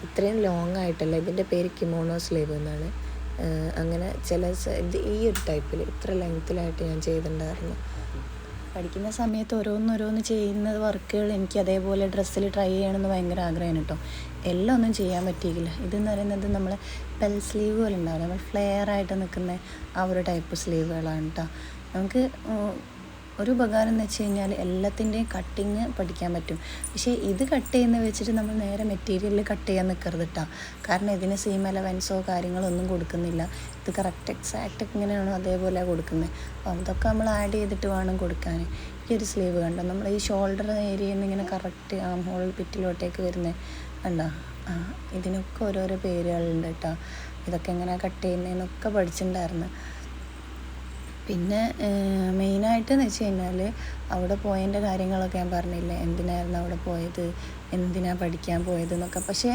ഇത്രയും ലോങ് ആയിട്ടല്ല, ഇതിൻ്റെ പേര് കിമോണോ സ്ലീവ് എന്നാണ്. അങ്ങനെ ഇത് ഈ ഒരു ടൈപ്പിൽ ഇത്ര ലെങ്ത്തിലായിട്ട് ഞാൻ ചെയ്തിട്ടുണ്ടായിരുന്നു. പഠിക്കുന്ന സമയത്ത് ഓരോന്നോരോന്ന് ചെയ്യുന്ന വർക്കുകൾ എനിക്ക് അതേപോലെ ഡ്രസ്സിൽ ട്രൈ ചെയ്യണമെന്ന് ഭയങ്കര ആഗ്രഹമാണ് കേട്ടോ. എല്ലാം ഒന്നും ചെയ്യാൻ പറ്റിയില്ല. ഇതെന്ന് പറയുന്നത് നമ്മൾ പെൽ സ്ലീവ് പോലെ ഉണ്ടാവില്ല, നമ്മൾ ഫ്ലെയർ ആയിട്ട് നിൽക്കുന്ന ആ ഒരു ടൈപ്പ് സ്ലീവുകളാണ് കേട്ടോ. നമുക്ക് ഒരു ഉപകാരം എന്ന് വെച്ച് കഴിഞ്ഞാൽ എല്ലാത്തിൻ്റെയും കട്ടിങ് പഠിക്കാൻ പറ്റും. പക്ഷേ ഇത് കട്ട് ചെയ്യുന്ന വെച്ചിട്ട് നമ്മൾ നേരെ മെറ്റീരിയലിൽ കട്ട് ചെയ്യാൻ നിൽക്കരുത് കേട്ടോ. കാരണം ഇതിന് സീം എലവൻസോ കാര്യങ്ങളോ ഒന്നും കൊടുക്കുന്നില്ല. ഇത് കറക്റ്റ് എക്സാക്റ്റ് എങ്ങനെയാണോ അതേപോലെ കൊടുക്കുന്നത്. അപ്പോൾ അതൊക്കെ നമ്മൾ ആഡ് ചെയ്തിട്ട് വേണം കൊടുക്കാൻ. ഈ ഒരു സ്ലീവ് കണ്ടോ, നമ്മൾ ഈ ഷോൾഡർ ഏരിയയിൽ നിന്ന് ഇങ്ങനെ കറക്റ്റ് ആം ഹോൾ പിറ്റിലോട്ടേക്ക് വരുന്നത് കണ്ടോ. ഇതിനൊക്കെ ഓരോരോ പേരുകളുണ്ട് കേട്ടോ. ഇതൊക്കെ എങ്ങനെയാണ് കട്ട് ചെയ്യുന്നതെന്നൊക്കെ പഠിച്ചിട്ടുണ്ടായിരുന്നു. പിന്നെ മെയിനായിട്ടെന്ന് വെച്ച് കഴിഞ്ഞാൽ അവിടെ പോയതിൻ്റെ കാര്യങ്ങളൊക്കെ ഞാൻ പറഞ്ഞില്ലേ, എന്തിനായിരുന്നു അവിടെ പോയത്, എന്തിനാണ് പഠിക്കാൻ പോയതെന്നൊക്കെ. പക്ഷേ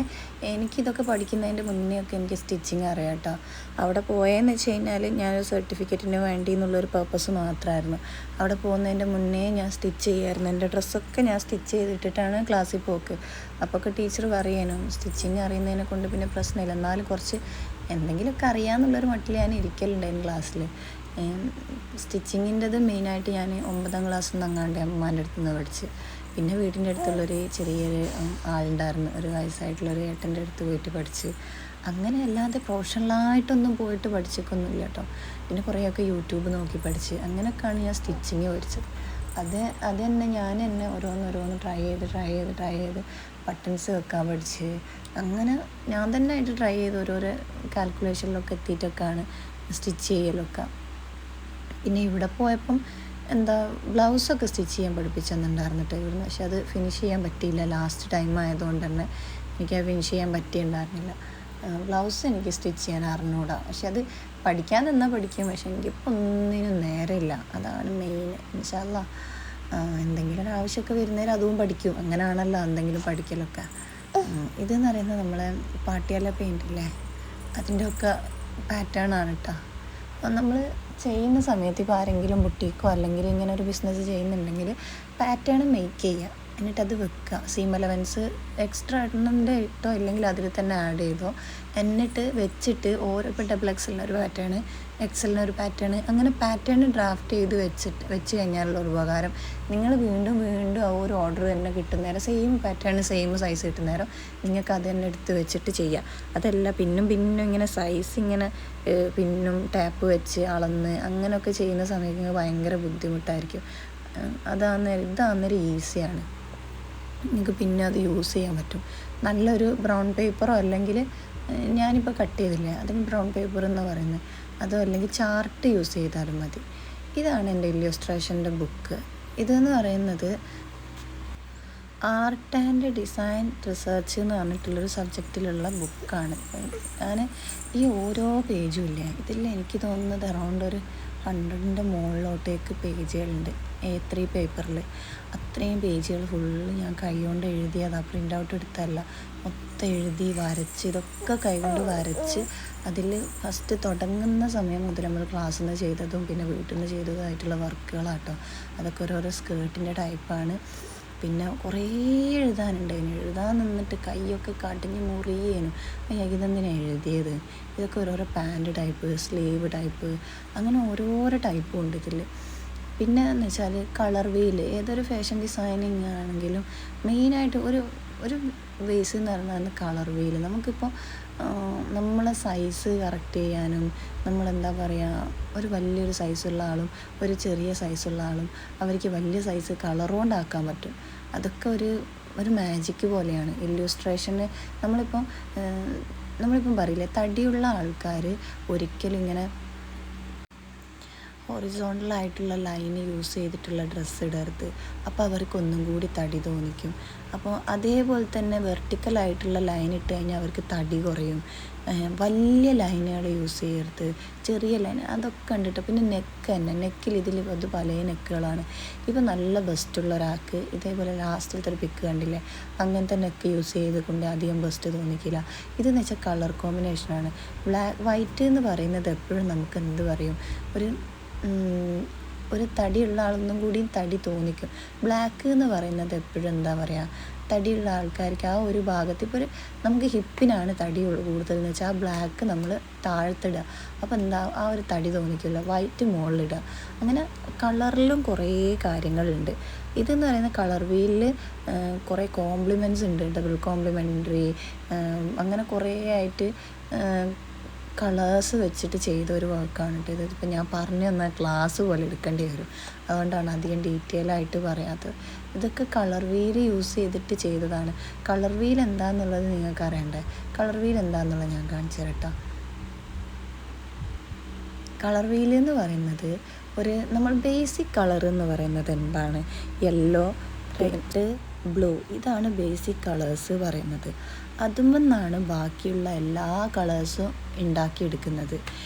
എനിക്കിതൊക്കെ പഠിക്കുന്നതിൻ്റെ മുന്നേ ഒക്കെ എനിക്ക് സ്റ്റിച്ചിങ് അറിയാം കേട്ടോ. അവിടെ പോയതെന്ന് വെച്ച് കഴിഞ്ഞാൽ ഞാനൊരു സർട്ടിഫിക്കറ്റിന് വേണ്ടി എന്നുള്ളൊരു പർപ്പസ് മാത്രമായിരുന്നു. അവിടെ പോകുന്നതിൻ്റെ മുന്നേ ഞാൻ സ്റ്റിച്ച് ചെയ്യുമായിരുന്നു. എൻ്റെ ഡ്രസ്സൊക്കെ ഞാൻ സ്റ്റിച്ച് ചെയ്തിട്ടിട്ടാണ് ക്ലാസ്സിൽ പോക്ക്. അപ്പോൾ ഒക്കെ ടീച്ചർ പറയാനും സ്റ്റിച്ചിങ് അറിയുന്നതിനെ കൊണ്ട് പിന്നെ പ്രശ്നമില്ല, എന്നാലും കുറച്ച് എന്തെങ്കിലുമൊക്കെ അറിയാമെന്നുള്ളൊരു മട്ടിൽ ഞാൻ ഇരിക്കലുണ്ടായിരുന്നു ക്ലാസ്സിൽ. സ്റ്റിച്ചിങ്ങിൻ്റെത് മെയിനായിട്ട് ഞാൻ 9ാം ക്ലാസ്സിൽ നിന്ന് അങ്ങാണ്ട് അമ്മമാൻ്റെ അടുത്ത് നിന്ന് പഠിച്ച്. പിന്നെ വീടിൻ്റെ അടുത്തുള്ളൊരു ചെറിയൊരു ആളുണ്ടായിരുന്നു, ഒരു വയസ്സായിട്ടുള്ളൊരു ഏട്ടൻ്റെ അടുത്ത് പോയിട്ട് പഠിച്ച്. അങ്ങനെ അല്ലാതെ പ്രൊഫഷണലായിട്ടൊന്നും പോയിട്ട് പഠിച്ചിട്ടൊന്നുമില്ല കേട്ടോ. പിന്നെ കുറേയൊക്കെ യൂട്യൂബ് നോക്കി പഠിച്ച് അങ്ങനെയൊക്കെയാണ് ഞാൻ സ്റ്റിച്ചിങ് പഠിച്ചത്. അത് തന്നെ ഞാൻ ഓരോന്ന് ട്രൈ ചെയ്ത് ബട്ടൺസ് വെക്കാൻ പഠിച്ച്. അങ്ങനെ ഞാൻ തന്നെ ആയിട്ട് ട്രൈ ചെയ്ത് ഓരോരോ കാൽക്കുലേഷനിലൊക്കെ എത്തിയിട്ടൊക്കെയാണ് സ്റ്റിച്ച് ചെയ്യലൊക്കെ. പിന്നെ ഇവിടെ പോയപ്പം ബ്ലൗസൊക്കെ സ്റ്റിച്ച് ചെയ്യാൻ പഠിപ്പിച്ചു തന്നിട്ടുണ്ടായിരുന്നിട്ട് ഇവിടുന്ന്. പക്ഷെ അത് ഫിനിഷ് ചെയ്യാൻ പറ്റിയില്ല, ലാസ്റ്റ് ടൈം ആയതുകൊണ്ട് തന്നെ എനിക്ക് ഫിനിഷ് ചെയ്യാൻ പറ്റിയിട്ടുണ്ടായിരുന്നില്ല. ബ്ലൗസ് എനിക്ക് സ്റ്റിച്ച് ചെയ്യാൻ അറിഞ്ഞൂടാ. പക്ഷെ അത് പഠിക്കാൻ നിന്നാൽ പഠിക്കും, പക്ഷെ എനിക്കിപ്പോൾ ഒന്നിനും നേരമില്ല. അതാണ് മെയിൻ. ഇൻഷാ അല്ലാ എന്തെങ്കിലും ഒരു ആവശ്യമൊക്കെ വരുന്നേരം അതും പഠിക്കും. അങ്ങനെയാണല്ലോ എന്തെങ്കിലും പഠിക്കലൊക്കെ. ഇതെന്ന് പറയുന്നത് നമ്മളെ പാട്ടിയാല പെയിൻറ്റില്ലേ, അതിൻ്റെ ഒക്കെ പാറ്റേൺ ആണ് കേട്ടോ. അപ്പം നമ്മൾ ചെയ്യുന്ന സമയത്ത് ഇപ്പോൾ ആരെങ്കിലും ബുട്ടീക്കോ അല്ലെങ്കിൽ ഇങ്ങനെ ഒരു ബിസിനസ് ചെയ്യുന്നുണ്ടെങ്കിൽ പാറ്റേൺ മേക്ക് ചെയ്യുക, എന്നിട്ടത് വെക്കുക. സീം എലവൻസ് എക്സ്ട്രാ ഇട്ടോ ഇല്ലെങ്കിൽ അതിൽ തന്നെ ആഡ് ചെയ്തോ, എന്നിട്ട് വെച്ചിട്ട് ഓരോ ഇപ്പോൾ ഡബിൾ എക്സലിനൊരു പാറ്റേൺ, എക്സലിനൊരു പാറ്റേൺ, അങ്ങനെ പാറ്റേൺ ഡ്രാഫ്റ്റ് ചെയ്ത് വെച്ച് കഴിഞ്ഞാലുള്ള ഒരു ഉപകാരം, നിങ്ങൾ വീണ്ടും ആ ഒരു ഓർഡർ തന്നെ കിട്ടുന്നേരം സെയിം പാറ്റേൺ സെയിം സൈസ് കിട്ടുന്നേരം നിങ്ങൾക്ക് അത് തന്നെ എടുത്ത് വെച്ചിട്ട് ചെയ്യാം. അതല്ല പിന്നും ഇങ്ങനെ സൈസ് ഇങ്ങനെ പിന്നും ടാപ്പ് വെച്ച് അളന്ന് അങ്ങനെയൊക്കെ ചെയ്യുന്ന സമയത്ത് ഭയങ്കര ബുദ്ധിമുട്ടായിരിക്കും. ഇതാന്നേരം ഈസിയാണ്, നിങ്ങൾക്ക് പിന്നെ അത് യൂസ് ചെയ്യാൻ പറ്റും. നല്ലൊരു ബ്രൗൺ പേപ്പറോ അല്ലെങ്കിൽ ഞാനിപ്പോൾ കട്ട് ചെയ്തില്ലേ അതിന് ബ്രൗൺ പേപ്പർ എന്നാണ് പറയുന്നത്, അതോ അല്ലെങ്കിൽ ചാർട്ട് യൂസ് ചെയ്താലും മതി. ഇതാണ് എൻ്റെ ഇല്ലുസ്ട്രേഷൻ്റെ ബുക്ക്. ഇതെന്ന് പറയുന്നത് ആർട്ട് ആൻഡ് ഡിസൈൻ റിസർച്ച് എന്ന് പറഞ്ഞിട്ടുള്ളൊരു സബ്ജക്റ്റിലുള്ള ബുക്കാണ്. ഞാൻ ഈ ഓരോ പേജും ഇല്ലേ, ഇതിൽ എനിക്ക് തോന്നുന്നത് അറൗണ്ട് ഒരു 100ൻ്റെ മുകളിലോട്ടേക്ക് പേജുകളുണ്ട് A3 പേപ്പറിൽ. അത്രയും പേജുകൾ ഫുള്ള് ഞാൻ കൈകൊണ്ട് എഴുതിയതാണ്, പ്രിൻ്റ് ഔട്ട് എടുത്തല്ല. മൊത്തം എഴുതി വരച്ച്, ഇതൊക്കെ കൈകൊണ്ട് വരച്ച് അതിൽ ഫസ്റ്റ് തുടങ്ങുന്ന സമയം മുതൽ നമ്മൾ ക്ലാസ്സിൽ നിന്ന് ചെയ്തതും പിന്നെ വീട്ടിൽ നിന്ന് ചെയ്തതുമായിട്ടുള്ള വർക്കുകളാട്ടോ. അതൊക്കെ ഓരോരോ സ്കേർട്ടിൻ്റെ ടൈപ്പാണ്. പിന്നെ കുറേ എഴുതാനുണ്ടായിരുന്നു. എഴുതാൻ നിന്നിട്ട് കൈയൊക്കെ കടിഞ്ഞ് മുറിയേനു. ഇതെന്തിനാണ് എഴുതിയത്, ഇതൊക്കെ ഓരോരോ പാൻറ്റ് ടൈപ്പ്, സ്ലീവ് ടൈപ്പ്, അങ്ങനെ ഓരോരോ ടൈപ്പും ഉണ്ട് ഇതിൽ. പിന്നെ എന്ന് വെച്ചാൽ കളർ വീൽ, ഏതൊരു ഫാഷൻ ഡിസൈനിങ് ആണെങ്കിലും മെയിനായിട്ട് ഒരു ബേസ് എന്ന് പറഞ്ഞാൽ കളർ വീൽ. നമുക്കിപ്പോൾ നമ്മളെ സൈസ് കറക്റ്റ് ചെയ്യാനും, നമ്മളെന്താ പറയുക, ഒരു വലിയൊരു സൈസുള്ള ആളും ഒരു ചെറിയ സൈസുള്ള ആളും അവർക്ക് വലിയ സൈസ് കളർ കൊണ്ടാക്കാൻ പറ്റും. അതൊക്കെ ഒരു മാജിക്ക് പോലെയാണ് ഇല്ലുസ്ട്രേഷന്. നമ്മളിപ്പം പറയില്ലേ, തടിയുള്ള ആൾക്കാർ ഒരിക്കലും ഇങ്ങനെ ഹൊറിസോണ്ടലായിട്ടുള്ള ലൈന് യൂസ് ചെയ്തിട്ടുള്ള ഡ്രസ്സ് ഇടരുത്, അപ്പോൾ അവർക്ക് ഒന്നും കൂടി തടി തോന്നിക്കും. അപ്പോൾ അതേപോലെ തന്നെ വെർട്ടിക്കലായിട്ടുള്ള ലൈൻ ഇട്ട് കഴിഞ്ഞാൽ അവർക്ക് തടി കുറയും. വലിയ ലൈനുകൾ യൂസ് ചെയ്യരുത്, ചെറിയ ലൈൻ അതൊക്കെ കണ്ടിട്ട്. പിന്നെ നെക്കിൽ അത് പല നെക്കുകളാണ്. ഇപ്പോൾ നല്ല ബെസ്റ്റുള്ള ഒരാൾക്ക് ഇതേപോലെ ലാസ്റ്റിലത്തെ ഒരു പിക്ക് കണ്ടില്ലേ, അങ്ങനത്തെ നെക്ക് യൂസ് ചെയ്തുകൊണ്ട് അധികം ബെസ്റ്റ് തോന്നിക്കില്ല. ഇതെന്ന് വെച്ചാൽ കളർ കോമ്പിനേഷനാണ്. വൈറ്റ് എന്ന് പറയുന്നത് എപ്പോഴും നമുക്ക് എന്ത് പറയും, ഒരു ഒരു തടിയുള്ള ആളൊന്നും കൂടി തടി തോന്നിക്കും. ബ്ലാക്ക് എന്ന് പറയുന്നത് എപ്പോഴും എന്താ പറയുക, തടിയുള്ള ആൾക്കാർക്ക് ആ ഒരു ഭാഗത്ത് ഇപ്പോൾ നമുക്ക് ഹിപ്പിനാണ് തടി കൂടുതൽ എന്ന് വെച്ചാൽ ആ ബ്ലാക്ക് നമ്മൾ താഴ്ത്തിടുക. അപ്പോൾ എന്താ ആ ഒരു തടി തോന്നിക്കില്ല. വൈറ്റ് മുകളിലിടുക. അങ്ങനെ കളറിലും കുറേ കാര്യങ്ങളുണ്ട്. ഇതെന്ന് പറയുന്ന കളർ വീലിൽ കുറേ കോംപ്ലിമെൻറ്റ്സ് ഉണ്ട്. ഡബിൾ കോംപ്ലിമെൻ്ററി അങ്ങനെ കുറേ ആയിട്ട് കളേഴ്സ് വെച്ചിട്ട് ചെയ്ത ഒരു വർക്കാണ് കേട്ടോ. ഇതിപ്പോൾ ഞാൻ പറഞ്ഞു തന്ന ക്ലാസ് പോലെ എടുക്കേണ്ടി വരും. അതുകൊണ്ടാണ് അധികം ഡീറ്റെയിൽ ആയിട്ട് പറയാത്തത്. ഇതൊക്കെ കളർ വീൽ യൂസ് ചെയ്തിട്ട് ചെയ്തതാണ്. കളർ വീൽ എന്താണെന്നുള്ളത് നിങ്ങൾക്ക് അറിയണ്ടേ? കളർ വീൽ എന്താണെന്നുള്ളത് ഞാൻ കാണിച്ചു തരട്ടോ. കളർ വീൽ എന്ന് പറയുന്നത് നമ്മൾ ബേസിക് കളർ എന്ന് പറയുന്നത് എന്താണ്? യെല്ലോ, റെഡ്, ബ്ലൂ, ഇതാണ് ബേസിക് കളേഴ്സ് പറയുന്നത്. അതുമെന്നാണ് ബാക്കിയുള്ള എല്ലാ കളേഴ്സും ഉണ്ടാക്കിയെടുക്കുന്നത്.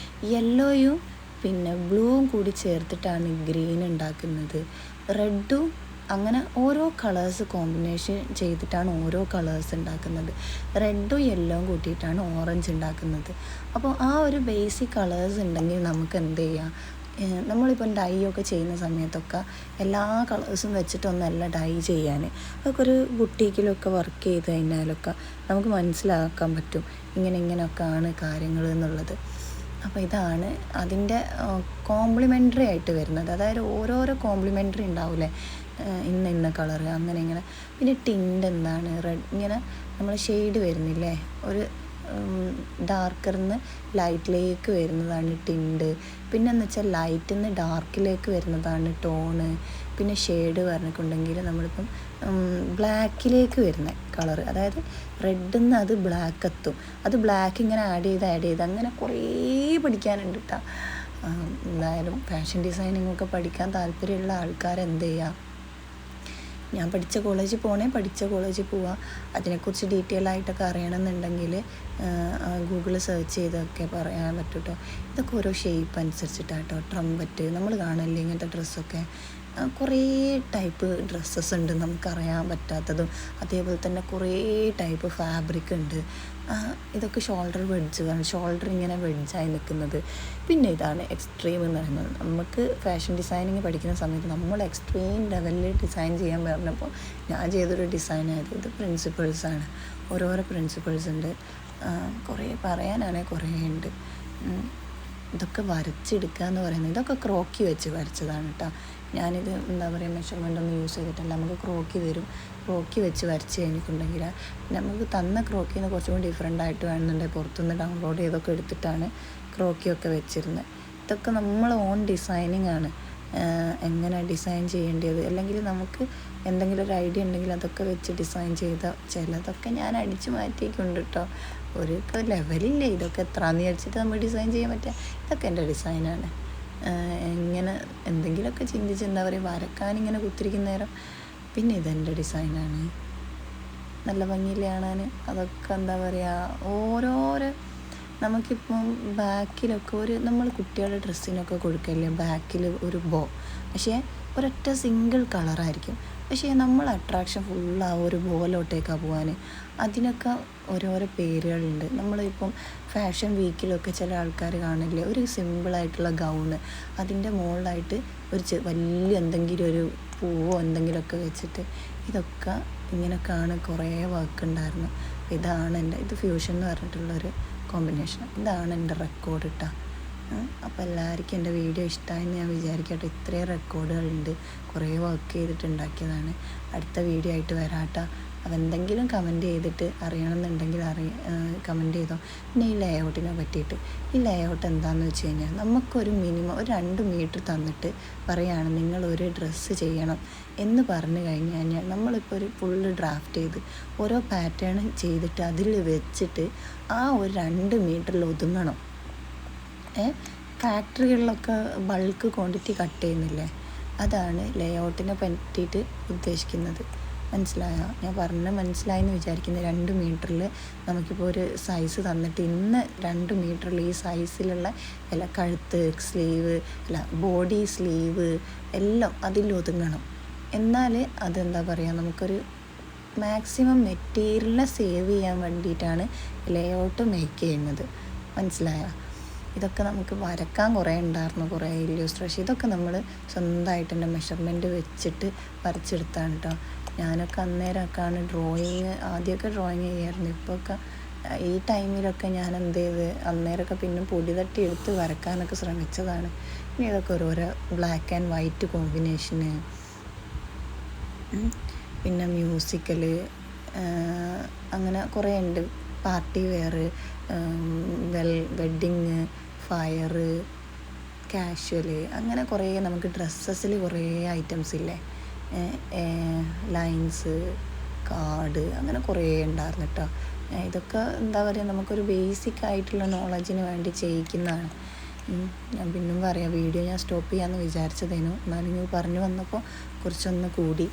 യെല്ലോയും പിന്നെ ബ്ലൂവും കൂടി ചേർത്തിട്ടാണ് ഗ്രീൻ ഉണ്ടാക്കുന്നത്. റെഡും അങ്ങനെ ഓരോ കളേഴ്സ് കോമ്പിനേഷൻ ചെയ്തിട്ടാണ് ഓരോ കളേഴ്സ് ഉണ്ടാക്കുന്നത്. റെഡും യെല്ലോയും കൂട്ടിയിട്ടാണ് ഓറഞ്ച് ഉണ്ടാക്കുന്നത്. അപ്പോൾ ആ ഒരു ബേസിക് കളേഴ്സ് ഉണ്ടെങ്കിൽ നമുക്ക് എന്ത് ചെയ്യാം, നമ്മളിപ്പം ഡൈ ഒക്കെ ചെയ്യുന്ന സമയത്തൊക്കെ എല്ലാ കളേഴ്സും വെച്ചിട്ടൊന്നല്ല ഡൈ ചെയ്യാൻ. അതൊക്കെ ഒരു ബുട്ടീക്കിലൊക്കെ വർക്ക് ചെയ്ത് കഴിഞ്ഞാലൊക്കെ നമുക്ക് മനസ്സിലാക്കാൻ പറ്റും ഇങ്ങനെയൊക്കെയാണ് കാര്യങ്ങൾ എന്നുള്ളത്. അപ്പോൾ ഇതാണ് അതിൻ്റെ കോംപ്ലിമെൻ്ററി ആയിട്ട് വരുന്നത്. അതായത് ഓരോരോ കോംപ്ലിമെൻ്ററി ഉണ്ടാവില്ലേ, ഇന്ന കളറ് അങ്ങനെ ഇങ്ങനെ. പിന്നെ ടിൻറ്റ് എന്താണ്, റെഡ് ഇങ്ങനെ നമ്മൾ ഷെയ്ഡ് വരുന്നില്ലേ, ഒരു ഡാർക്കറിന്ന് ലൈറ്റിലേക്ക് വരുന്നതാണ് ടിൻറ്റ്. പിന്നെന്ന് വെച്ചാൽ ലൈറ്റിൽ നിന്ന് ഡാർക്കിലേക്ക് വരുന്നതാണ് ടോണ്. പിന്നെ ഷെയ്ഡ് പറഞ്ഞിട്ടുണ്ടെങ്കിൽ നമ്മളിപ്പം ബ്ലാക്കിലേക്ക് വരുന്ന കളറ്, അതായത് റെഡിൽ നിന്ന് അത് ബ്ലാക്ക് എത്തും. അത് ബ്ലാക്ക് ഇങ്ങനെ ആഡ് ചെയ്ത് അങ്ങനെ കുറേ പഠിക്കാനുണ്ട് കേട്ടോ. എന്തായാലും ഫാഷൻ ഡിസൈനിങ്ങൊക്കെ പഠിക്കാൻ താല്പര്യമുള്ള ആൾക്കാർ എന്ത് ചെയ്യുക, ഞാൻ പഠിച്ച കോളേജിൽ പോവുക. അതിനെക്കുറിച്ച് ഡീറ്റെയിൽ ആയിട്ടൊക്കെ അറിയണമെന്നുണ്ടെങ്കിൽ ഗൂഗിളിൽ സെർച്ച് ചെയ്തൊക്കെ പറയാൻ പറ്റും കേട്ടോ. ഇതൊക്കെ ഓരോ ഷേപ്പ് അനുസരിച്ചിട്ടാണ് കേട്ടോ. ട്രംപറ്റ് നമ്മൾ കാണില്ലേ ഇങ്ങനത്തെ ഡ്രസ്സൊക്കെ, കുറേ ടൈപ്പ് ഡ്രസ്സസ് ഉണ്ട് നമുക്കറിയാൻ പറ്റാത്തതും. അതേപോലെ തന്നെ കുറേ ടൈപ്പ് ഫാബ്രിക് ഉണ്ട്. ഇതൊക്കെ ഷോൾഡർ വെഡ്ജ്, ഷോൾഡർ ഇങ്ങനെ വെഡ്ജായി നിൽക്കുന്നത്. പിന്നെ ഇതാണ് എക്സ്ട്രീം എന്ന് പറയുന്നത്. നമുക്ക് ഫാഷൻ ഡിസൈനിങ് പഠിക്കുന്ന സമയത്ത് നമ്മൾ എക്സ്ട്രീം ലെവലിൽ ഡിസൈൻ ചെയ്യാൻ പറഞ്ഞപ്പോൾ ഞാൻ ചെയ്തൊരു ഡിസൈനായത്. ഇത് പ്രിൻസിപ്പിൾസാണ്, ഓരോരോ പ്രിൻസിപ്പിൾസ് ഉണ്ട്. കുറേ പറയാനാണെങ്കിൽ കുറേ ഉണ്ട്. ഇതൊക്കെ വരച്ചെടുക്കുക എന്ന് പറയുന്നത്, ഇതൊക്കെ ക്രോക്കി വെച്ച് വരച്ചതാണ് കേട്ടോ. ഞാനിത് എന്താ പറയുക, മെഷർമെൻ്റ് ഒന്നും യൂസ് ചെയ്തിട്ടല്ല. നമുക്ക് ക്രോക്കി തരും, ക്രോക്കി വെച്ച് വരച്ച് കഴിഞ്ഞിട്ടുണ്ടെങ്കിൽ നമുക്ക് തന്ന ക്രോക്കിയിൽ നിന്ന് കുറച്ചും കൂടി ഡിഫറെൻ്റ് ആയിട്ട് വേണമെന്നുണ്ടെങ്കിൽ പുറത്തുനിന്ന് ഡൗൺലോഡ് ചെയ്തൊക്കെ എടുത്തിട്ടാണ് ക്രോക്കിയൊക്കെ വെച്ചിരുന്നത്. ഇതൊക്കെ നമ്മൾ ഓൺ ഡിസൈനിങ് ആണ്, എങ്ങനെ ഡിസൈൻ ചെയ്യേണ്ടത്. അല്ലെങ്കിൽ നമുക്ക് എന്തെങ്കിലും ഒരു ഐഡിയ ഉണ്ടെങ്കിൽ അതൊക്കെ വെച്ച് ഡിസൈൻ ചെയ്ത ചിലതൊക്കെ ഞാൻ അടിച്ചു മാറ്റിയിട്ടുണ്ട് കേട്ടോ. ഒരു ലെവലില്ലേ, ഇതൊക്കെ എത്രയെന്ന് വിചാരിച്ചിട്ട് നമ്മൾ ഡിസൈൻ ചെയ്യാൻ പറ്റുക. ഇതൊക്കെ എൻ്റെ ഡിസൈനാണ്. ഇങ്ങനെ എന്തെങ്കിലുമൊക്കെ ചിന്തിച്ച് എന്താ പറയുക, വരക്കാനിങ്ങനെ കുത്തിരിക്കുന്ന നേരം. പിന്നെ ഇതെൻ്റെ ഡിസൈനാണ്, നല്ല ഭംഗിയിൽ കാണാൻ. അതൊക്കെ എന്താ പറയുക, ഓരോരോ നമുക്കിപ്പം ബാക്കിലൊക്കെ നമ്മൾ കുട്ടികളുടെ ഡ്രസ്സിനൊക്കെ കൊടുക്കില്ലേ, ബാക്കിൽ ഒരു ബോ, പക്ഷേ ഒരൊറ്റ സിംഗിൾ കളറായിരിക്കും. പക്ഷേ നമ്മൾ അട്രാക്ഷൻ ഫുള്ള് ആ ഒരു ബോലോട്ടേക്കാണ് പോകാൻ. അതിനൊക്കെ ഓരോരോ പേരുകളുണ്ട്. നമ്മളിപ്പം ഫാഷൻ വീക്കിലൊക്കെ ചില ആൾക്കാർ കാണില്ലേ, ഒരു സിമ്പിളായിട്ടുള്ള ഗൗണ്, അതിൻ്റെ മുകളിലായിട്ട് ഒരു വലിയ എന്തെങ്കിലും ഒരു പൂവോ എന്തെങ്കിലുമൊക്കെ വെച്ചിട്ട്, ഇതൊക്കെ ഇങ്ങനെയൊക്കെയാണ് കുറേ വർക്ക് ഉണ്ടായിരുന്നു. ഇതാണ് ഇത് ഫ്യൂഷൻ എന്ന് പറഞ്ഞിട്ടുള്ളൊരു കോമ്പിനേഷൻ. ഇതാണ് എൻ്റെ റെക്കോർഡ് കേട്ടോ. അപ്പോൾ എല്ലാവർക്കും എൻ്റെ വീഡിയോ ഇഷ്ടമായെന്ന് ഞാൻ വിചാരിക്കട്ടെ. ഇത്രയും റെക്കോർഡുകളുണ്ട്, കുറേ വർക്ക് ചെയ്തിട്ടുണ്ടാക്കിയതാണ്. അടുത്ത വീഡിയോ ആയിട്ട് വരാം കേട്ടോ. അപ്പോൾ എന്തെങ്കിലും കമൻറ്റ് ചെയ്തിട്ട് അറിയണമെന്നുണ്ടെങ്കിൽ കമൻറ്റ് ചെയ്തോ. പിന്നെ ഈ ലേഔട്ടിനെ പറ്റിയിട്ട്, ഈ ലേഔട്ട് എന്താണെന്ന് വെച്ച് കഴിഞ്ഞാൽ, നമുക്കൊരു മിനിമം ഒരു 2 മീറ്റർ തന്നിട്ട് പറയുകയാണ് നിങ്ങളൊരു ഡ്രസ്സ് ചെയ്യണം എന്ന് പറഞ്ഞു കഴിഞ്ഞ് കഴിഞ്ഞാൽ, നമ്മളിപ്പോൾ ഒരു ഫുള്ള് ഡ്രാഫ്റ്റ് ചെയ്ത് ഓരോ പാറ്റേൺ ചെയ്തിട്ട് അതിൽ വെച്ചിട്ട് ആ ഒരു 2 മീറ്ററിൽ ഒതുങ്ങണം. ഫാക്ടറികളിലൊക്കെ ബൾക്ക് ക്വാണ്ടിറ്റി കട്ട് ചെയ്യുന്നില്ലേ, അതാണ് ലേഔട്ടിനെ പറ്റിയിട്ട് ഉദ്ദേശിക്കുന്നത്. മനസ്സിലായോ? ഞാൻ മനസ്സിലായെന്ന് വിചാരിക്കുന്നത്. 2 മീറ്ററിൽ നമുക്കിപ്പോൾ ഒരു സൈസ് തന്നിട്ട് ഇന്ന് 2 മീറ്ററിൽ ഈ സൈസിലുള്ള എല്ലാ കഴുത്ത്, സ്ലീവ്, ബോഡി, സ്ലീവ് എല്ലാം അതിൽ ഒതുങ്ങണം. എന്നാൽ അതെന്താ പറയുക, നമുക്കൊരു മാക്സിമം മെറ്റീരിയലിനെ സേവ് ചെയ്യാൻ വേണ്ടിയിട്ടാണ് ലേഔട്ട് മേക്ക് ചെയ്യുന്നത്. മനസ്സിലായോ? ഇതൊക്കെ നമുക്ക് വരക്കാൻ കുറേ ഉണ്ടായിരുന്നു, കുറേ ഇല്യൂസ്ട്രേഷൻ. ഇതൊക്കെ നമ്മൾ സ്വന്തമായിട്ട് എൻ്റെ മെഷർമെൻറ്റ് വെച്ചിട്ട് വരച്ചെടുത്താണ് കേട്ടോ. ഞാനൊക്കെ അന്നേരമൊക്കെയാണ് ആദ്യമൊക്കെ ഡ്രോയിങ് ചെയ്യായിരുന്നു. ഇപ്പോഴൊക്കെ ഈ ടൈമിലൊക്കെ ഞാൻ എന്ത് ചെയ്ത് അന്നേരമൊക്കെ പിന്നെ പൊടി തട്ടി എടുത്ത് വരക്കാനൊക്കെ ശ്രമിച്ചതാണ്. ഇനി ഇതൊക്കെ ഓരോരോ ബ്ലാക്ക് ആൻഡ് വൈറ്റ് കോമ്പിനേഷന്, പിന്നെ മ്യൂസിക്കൽ, അങ്ങനെ കുറേ ഉണ്ട്. Party wear, wedding, fire, casual, അങ്ങനെ കുറേ നമുക്ക് ഡ്രസ്സസിൽ കുറേ ഐറ്റംസ് ഇല്ലേ, ലൈൻസ്, കാർഡ്, അങ്ങനെ കുറേ ഉണ്ടായിരുന്നു കേട്ടോ. ഇതൊക്കെ എന്താ പറയുക, നമുക്കൊരു ബേസിക് ആയിട്ടുള്ള നോളജിന് വേണ്ടി ചെയ്യിക്കുന്നതാണ്. ഞാൻ പിന്നും പറയാം, വീഡിയോ ഞാൻ സ്റ്റോപ്പ് ചെയ്യാമെന്ന് വിചാരിച്ചതേനു, എന്നാൽ നിങ്ങൾ പറഞ്ഞു വന്നപ്പോൾ കുറച്ചൊന്ന് കൂടി.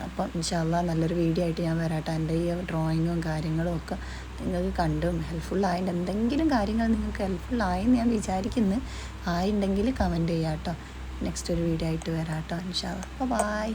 അപ്പം ഇൻഷാ അല്ലാഹ് നല്ലൊരു വീഡിയോ ആയിട്ട് ഞാൻ വരാട്ടോ. എൻ്റെ ഈ ഡ്രോയിങ്ങും കാര്യങ്ങളും ഒക്കെ നിങ്ങൾക്ക് കണ്ടും ഹെൽപ്ഫുള്ളായിട്ട് എന്തെങ്കിലും കാര്യങ്ങൾ നിങ്ങൾക്ക് ഹെൽപ്ഫുള്ളായെന്ന് ഞാൻ വിചാരിക്കുന്നു. ആയിട്ടുണ്ടെങ്കിൽ കമൻറ്റ് ചെയ്യാം കേട്ടോ. നെക്സ്റ്റ് ഒരു വീഡിയോ ആയിട്ട് വരാം കേട്ടോ ഇൻഷാ അല്ലാഹ്. ബൈ.